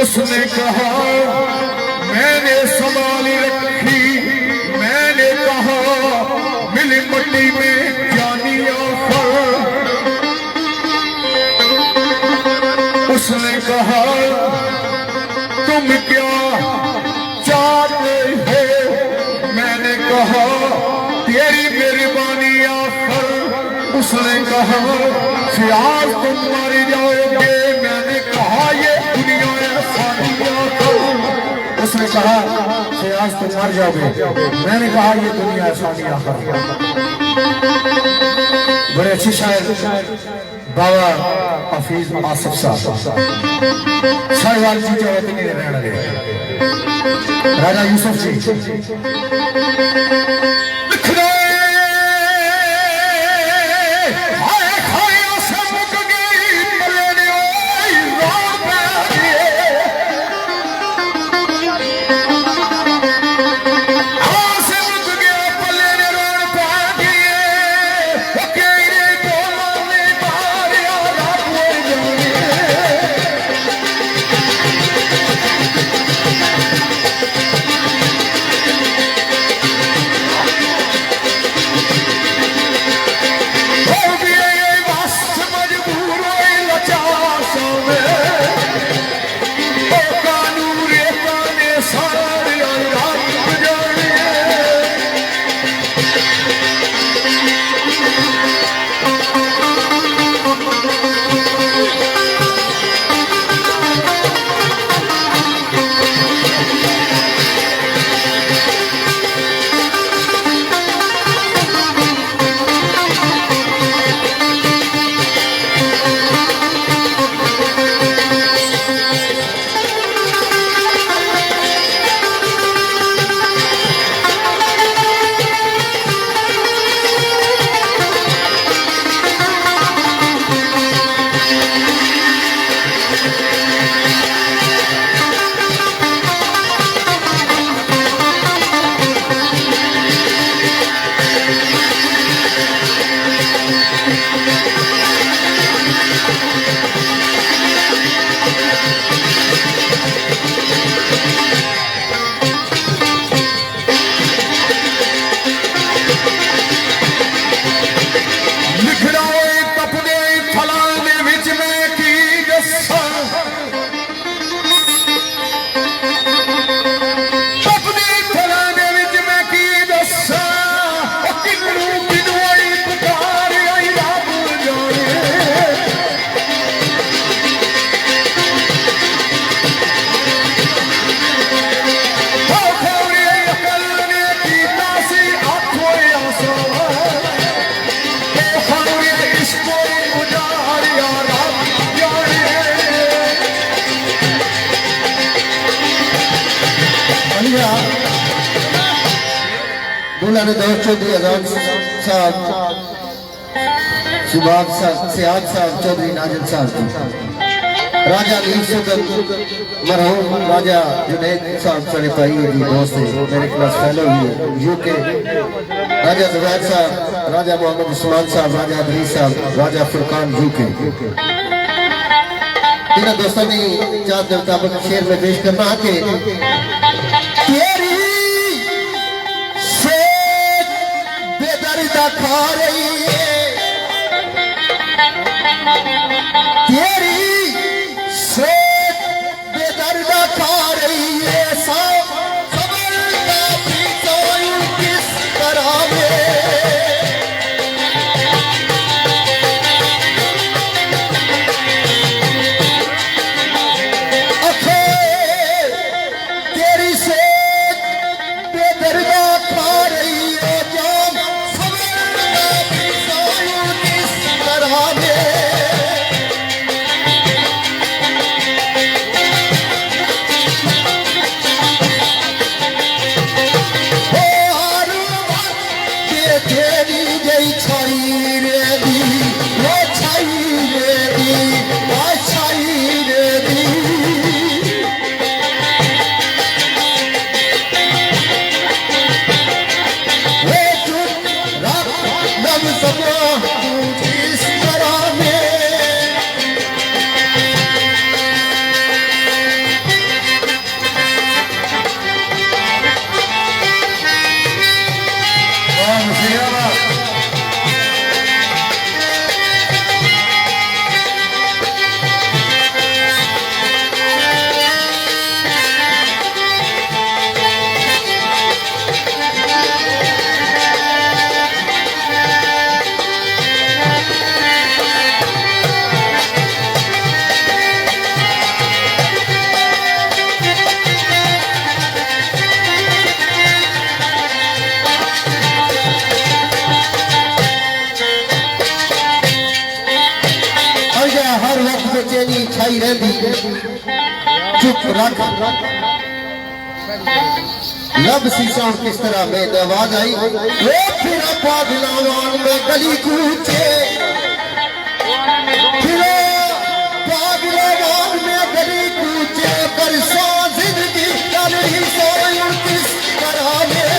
उसने कहा मैंने संभाली रखी, मैंने कहा मिली मट्टी में जानी आखिर। उसने कहा तुम क्या चाहते हो, मैंने कहा तेरी मेहरबानी आखिर। उसने कहा फियाज तुम मर जाओगे, मैंने कहा ये दुनिया आसानी आखिर। उसने कहा फियाज तुम मर जाओगे, मैंने कहा ये दुनिया आसानी आखिर। बड़े अच्छे शायर बाबा हफीज आसिफ साहब साहिवाल जी चौहती नहीं रहने लगे। राजा यूसुफ जी दूल्हा ने दौर चौधरी आजाद साहब, सुबाब साहब, सियाद साहब, चौधरी नाजिल साहब, राजा अली सुगल, मरहूम राजा जुनैद साहब साढ़े भाई जी दोस्त है, मेरे क्लास फेलो ही यूके, राजा जुबैर साहब, राजा मोहम्मद उस्मान साहब, राजा अली साहब, राजा फुरकान यूके। इन दोस्तों ने चार के मुताबिक शेर में पेश करना के खा रही है तेरी सोच बेदर्दा खा रही है किस तरह तेरी सोच बेदर्दा खा रही है बेचैनी छाई रहती चुप रख लब शीशा किस तरह में आवाज आई वो फिर पागलावान में गली कूचे फिर पागलावान में गली कूचे पर सो जिंदगी चल रही सो किस तरह में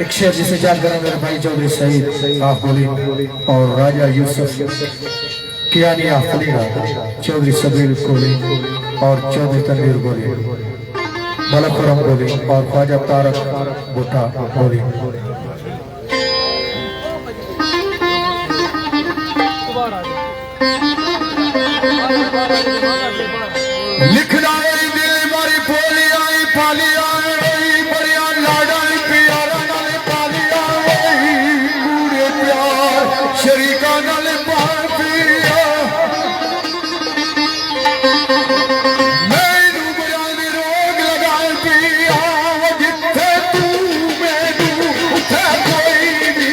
एक शेर जिसे याद करें मेरे भाई चौधरी सईद आफली और राजा यूसुफ कियानी आफली चौधरी सबीर कोली और चौधरी तनवीर गोली मलक खुरम गोली और ख्वाजा तारक भुट्टा गोली लिखना दिल मारी बोली आई पाली आई बढ़िया लाडा प्यारा नाले पाली आई पूरे प्यार शरीका नाले पार पिया मैनू बड़ा रोग लगाए पिया जिथे तू मैनू उठे कोई भी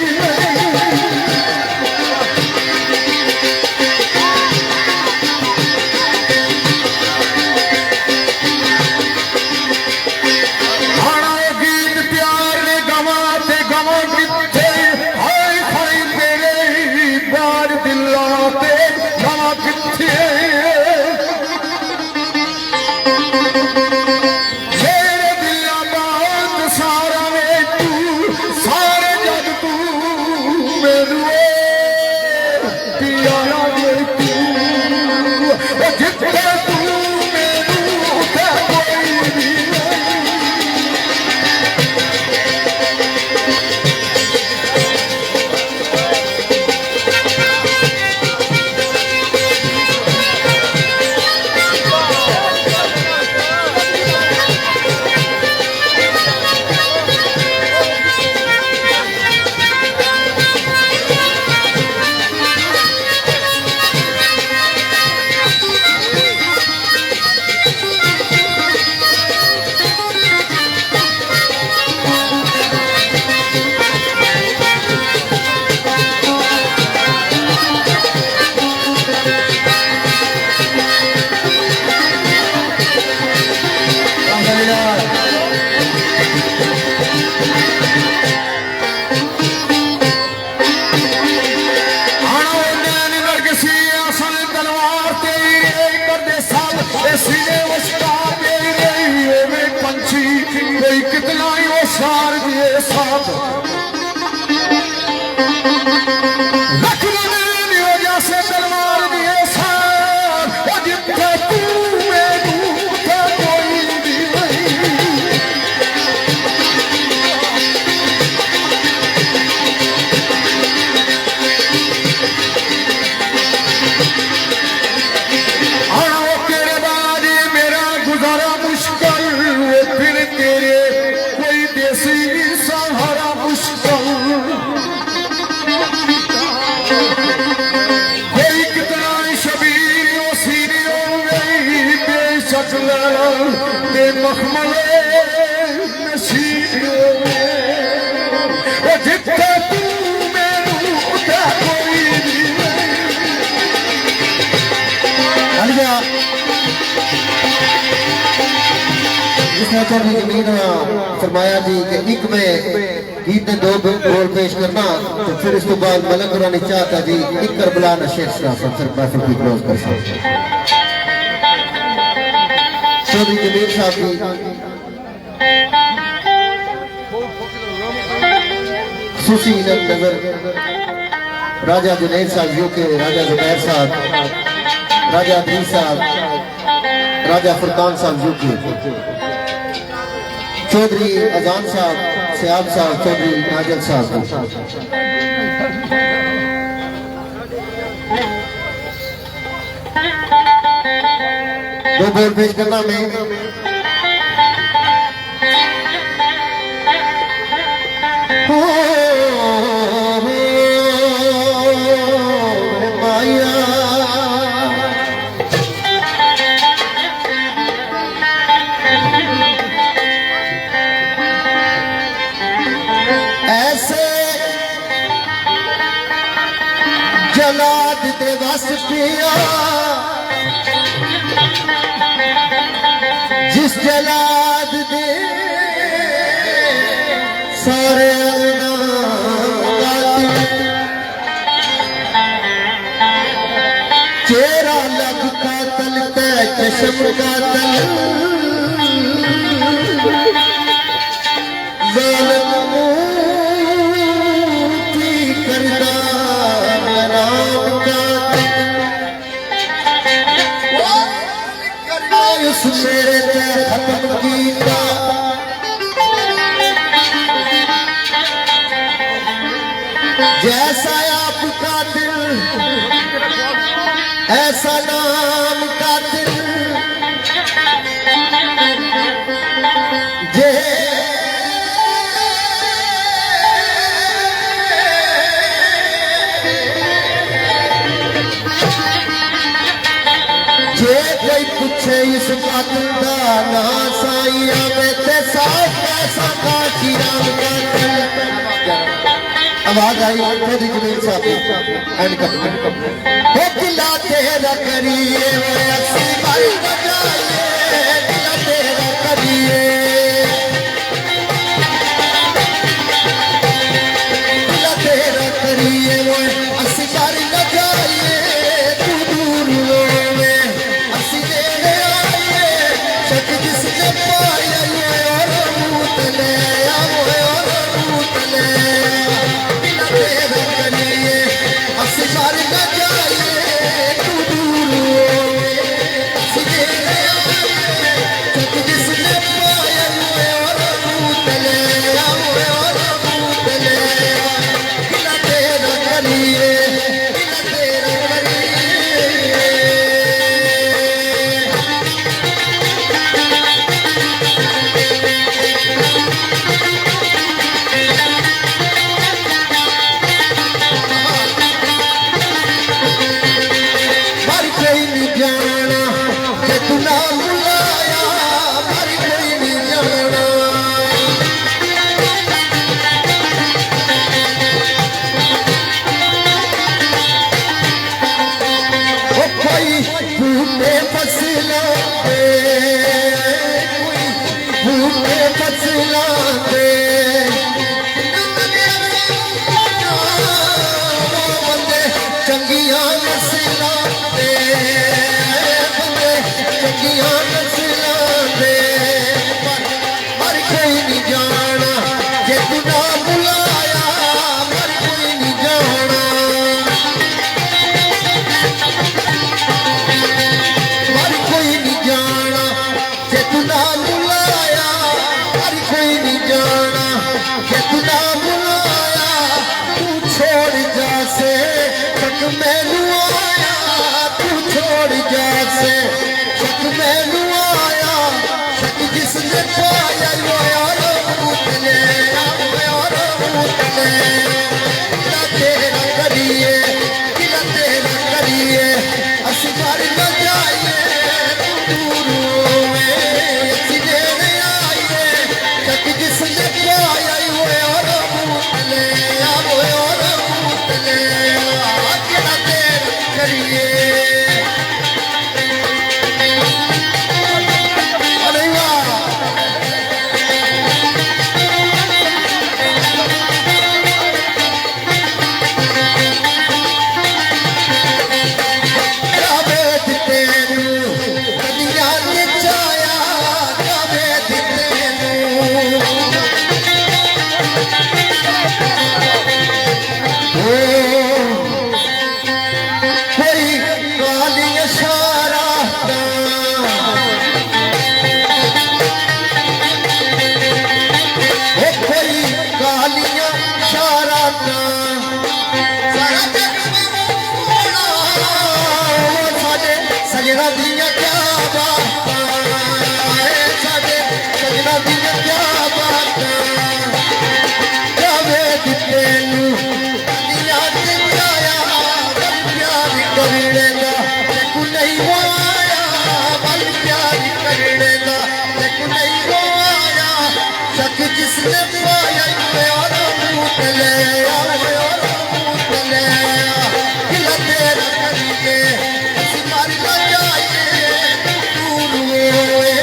फरमाया जी कि एक में गीत ने दो बोल पेश करना तो फिर इस बाद मलक रानी चाहता जी एक करबला नशेर फिर महफिल की क्लोज कर सकते चौधरी जमीर साहब की खुशी नजर राजा जुनैद साहब यूके राजा जुबैर साहब राजा अदील साहब राजा फुरकान साहब यूके चौधरी अजान साहब सियाब साहब चौधरी नाजल साहब दो बोल पेश करना मैं माया ऐसे जलाद दे बस पिया जिस जलाद दे सारे चेहरा लब का तल तय चश्म का तल करदा राम का उस मेरे ते खत्म कीता जैसा आपका दिल ऐसा नाम का दिल जे कोई पूछे इस बात का ना साइया में ते साफ कैसा काशी राम का आवाज आई मेरी जमीन साहब एंड हो दिला तेरा करिए अस्सी बाई बजाइए दिला तेरा करिए दिला तेरा करिए वो अस्सी बारी बजाइए तू दूर रोवे अस्सी देने आइए शक जिसने पाया ये और मुतले और मुतले तेरा करिए अस्सी बारी न जाइए तू दूर होवे अस्सी देने आइए जब जिसने पाया और मुतले और मुतले गिला तेरा करिए गिला तेरा करिए जाना जे तू ना बुलाया मर कोई नहीं जाना ओ कोई भूखे फसला दे कोई भूखे फसला दे चंगिया नस्ला दे चंगिया नस्ला दे मर कोई नहीं जाना जे तू ना बुलाया मर कोई नहीं जाना मर कोई नहीं जाना जे तू ना बुलाया मर कोई नहीं जाना जे तू ना बुलाया तू छोड़ जा से शक मैनू आया तू छोड़ जा से शक मैनू आया शक जिसने पाया और मुतले और मुतले गिला तेरा करिए गिला तेरा करिए अस्सी बार न जाइए तू दूर होवे अस्सी देने आइए शक जिसने पाया और मुतले और मुतले गिला तेरा करिए अरे वाह काबे तेनू कदिया ने चाया काबे तेनू कोई काली इशारा कोई कालियां इशारा सारे सजना दिया क्या बात मैनू दुनिया ते जाया बल प्यार करने दा देखो नहीं वो आया बल प्यार करने दा देखो नहीं वो आया शक जिसने पाया और मुँह ले गिला तेरा करिए सिमारी ना जाए दूर हुए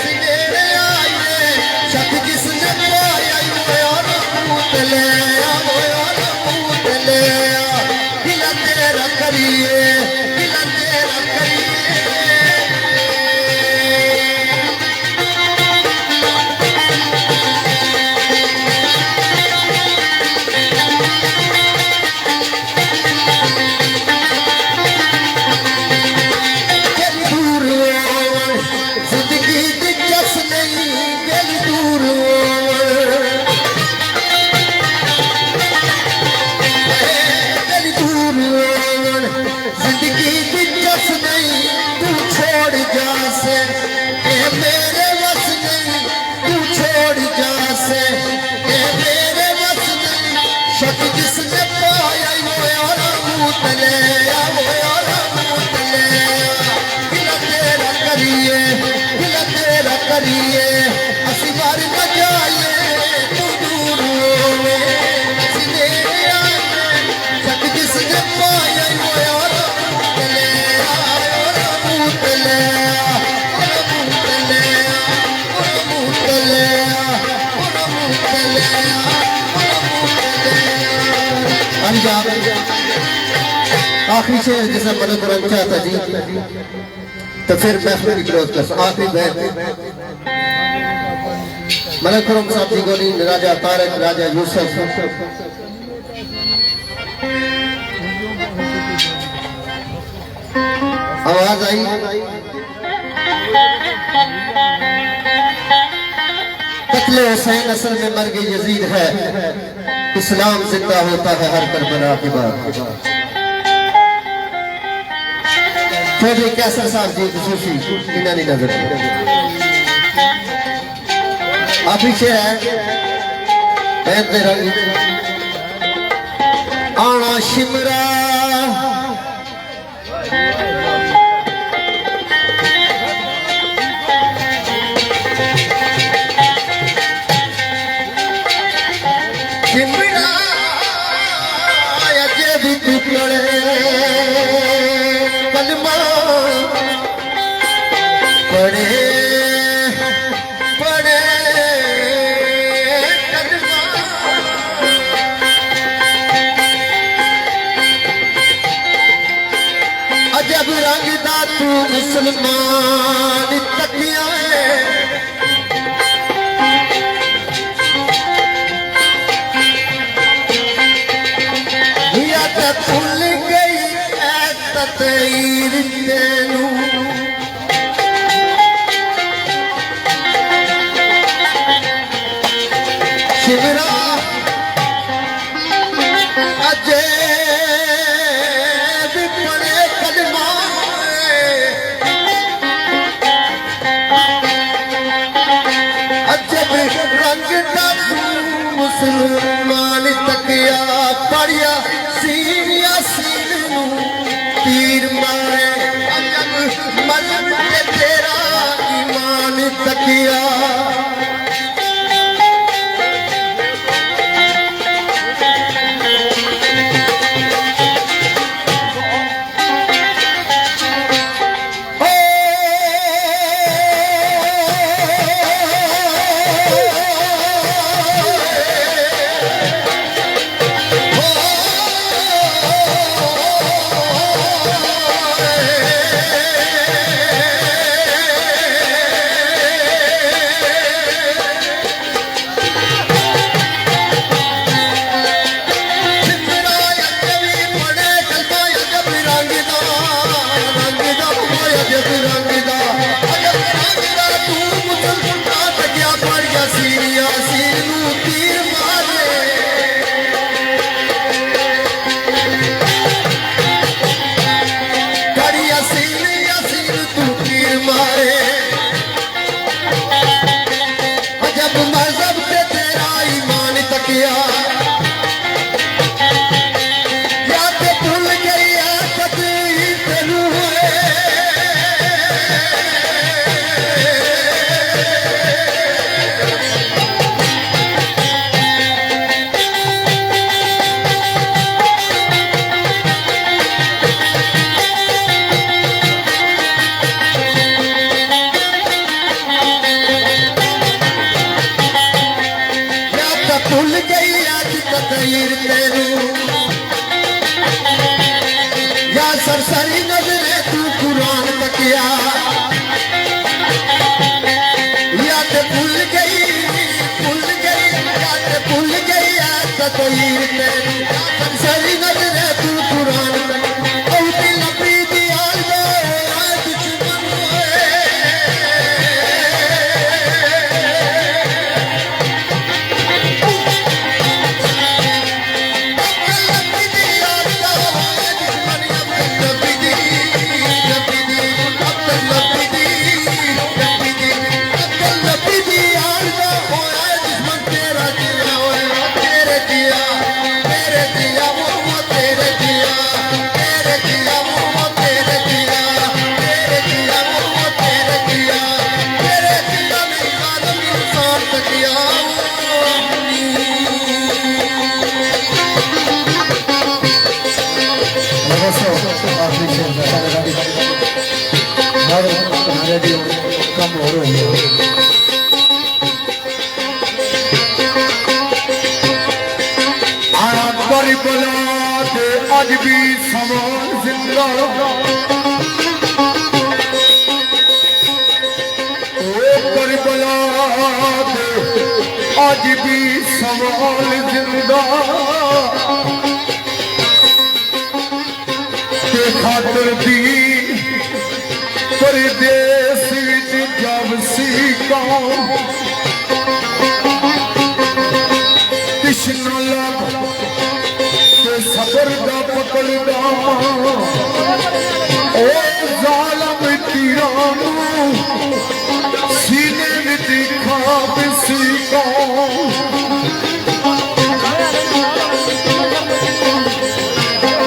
सिनेरे आए शक जिसने पाया और मुँह ले गिला तेरा करिए गिला तेरा करिए शक जिसने पाया और मुँह ले गिला तेरा करिए गिला तेरा करिए असी बार न जाए तू दूर होवे सिनेरे आए शक जिसने पाया और मुँह ले आखिरी शेर जिसे मदद करना चाहता जी तो फिर महफिल क्लोज कर आखिरी बैठ मलक खुरम साहब जी गोली राजा तारक राजा यूसुफ आवाज आई कत्ले हुसैन असल में मर गई यजीद है इस्लाम जिंदा होता है हर करबला के बाद चौधरी कैसर साहब जी सूफी इन्हें नहीं नजर आप पीछे है आना शिमरा शिमरा अजे भी टुकड़े कलमा पड़े पड़े कलमा अजब रंगदा तू मुसलमान तकिया भूल गई ततीर तेनू शिवरा अजे भी पड़े कलमा अजे भी रंग दा तू मुसलमान तकिया पढ़िया सीनिया सीनू तीर मारे अजब मजहब के तेरा ईमान तकिया भूल गई आज तकदीर तेरू या सरसरी नजरे तू कुरान तकिया या ते भूल गई या ते भूल गई आज तकदीर तेरू या सरसरी नजरे तू कुरान तकिया औती लपी दी आलवा आज दुश्मन कम हो रही है आया बला अज भी सवाल जिंदा बला अज भी सवाल जिंदा के खातर दी परदेस विच जब सी कौम कृष्ण लग ते सबर दा पकड़दा ओ जालम तीरानू सीने विच खाब सी कौम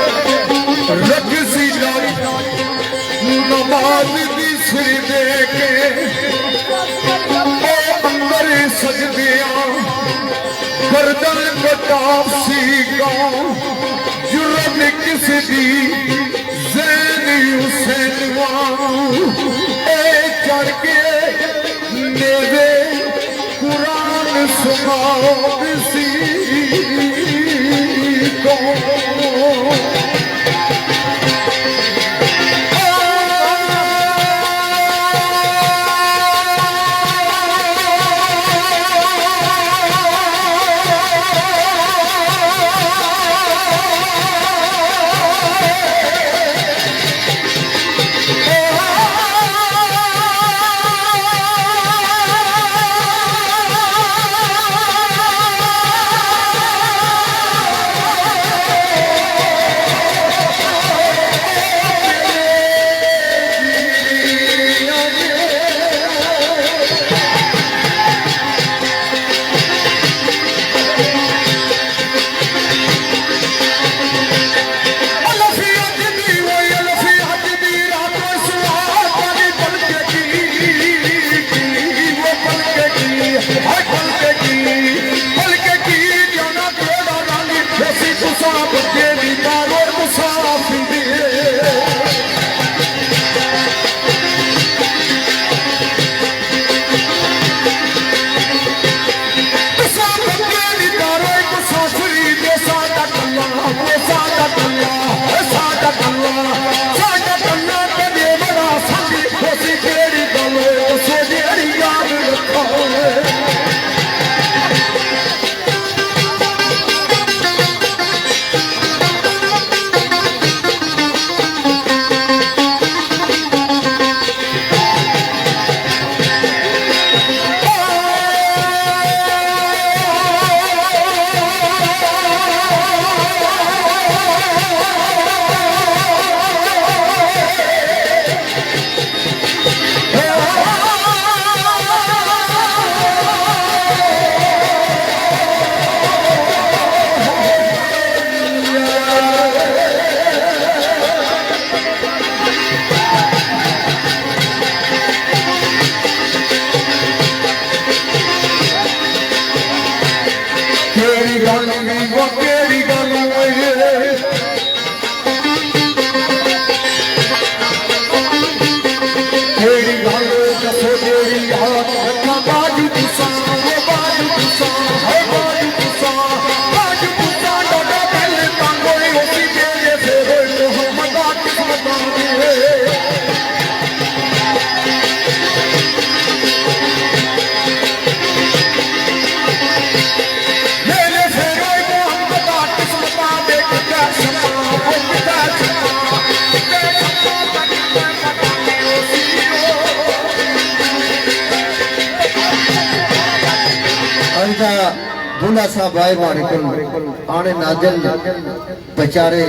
रख सी नमाज दी सिर दे के अंदर सजदिया गर्दन कटाप सी गाँव जुर्म किस दी जैन हुसैन ए चढ़ के नेवे कुरान सुनाओ सी गाँव दूल्हा साहब आए मारे को आने नाजल बेचारे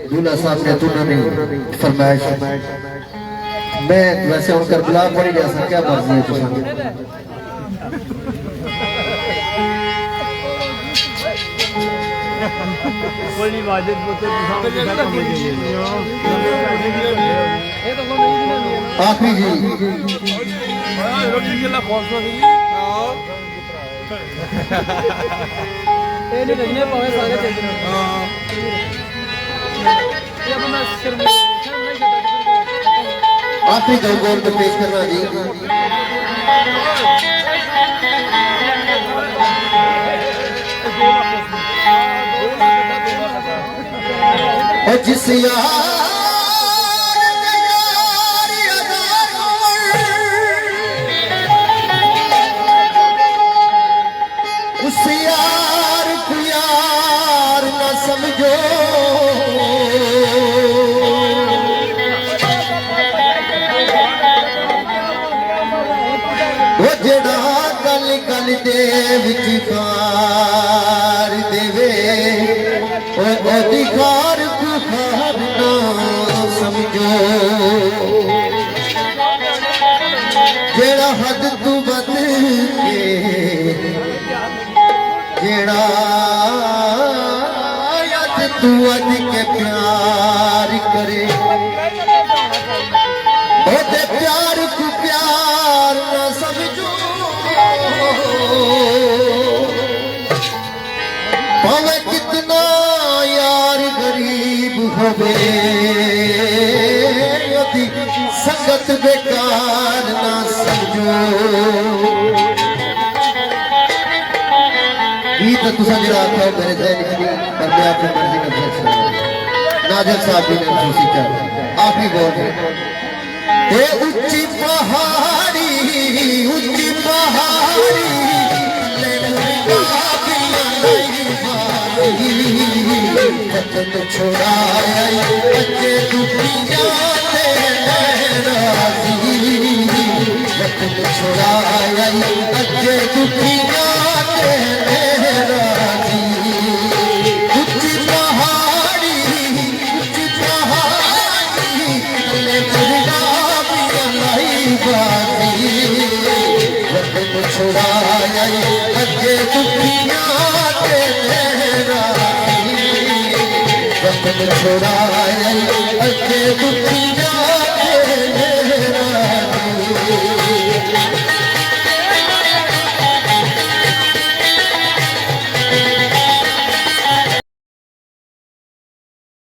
दूल्हा साहब ने तुमने फरमाइश मैं वैसे उनका बुला पड़ी जैसा क्या मर्जी है तुझे आखिरी जी आखिरी दो गोल को पेश करना जी और जिस उस यार को यार न समझो वो जड़ा गल गल दे विच खार देवे ओदी खार को खार ना समझो जेड़ा हद तू बद के जेड़ा हद तू अद के प्यार करे ओदे प्यार को प्यार ना समझो भावे कितना यार गरीब होवे ओदी संगत बेकार ना समझो गीत तुसा जरा आखो मेरे जहन की पर मैं अपनी मर्जी में भेज नाजर साहब जी ने खुशी कर आखिरी बोल ए ऊंची पहाड़ी वतन छोड़ाया बच्चे दुनिया वतन छोड़ाया बच्चे दुनिया ऊंची पहाड़ी वतन छोड़ाया बच्चे दुनिया वतन छोड़ाया अगे दुखिया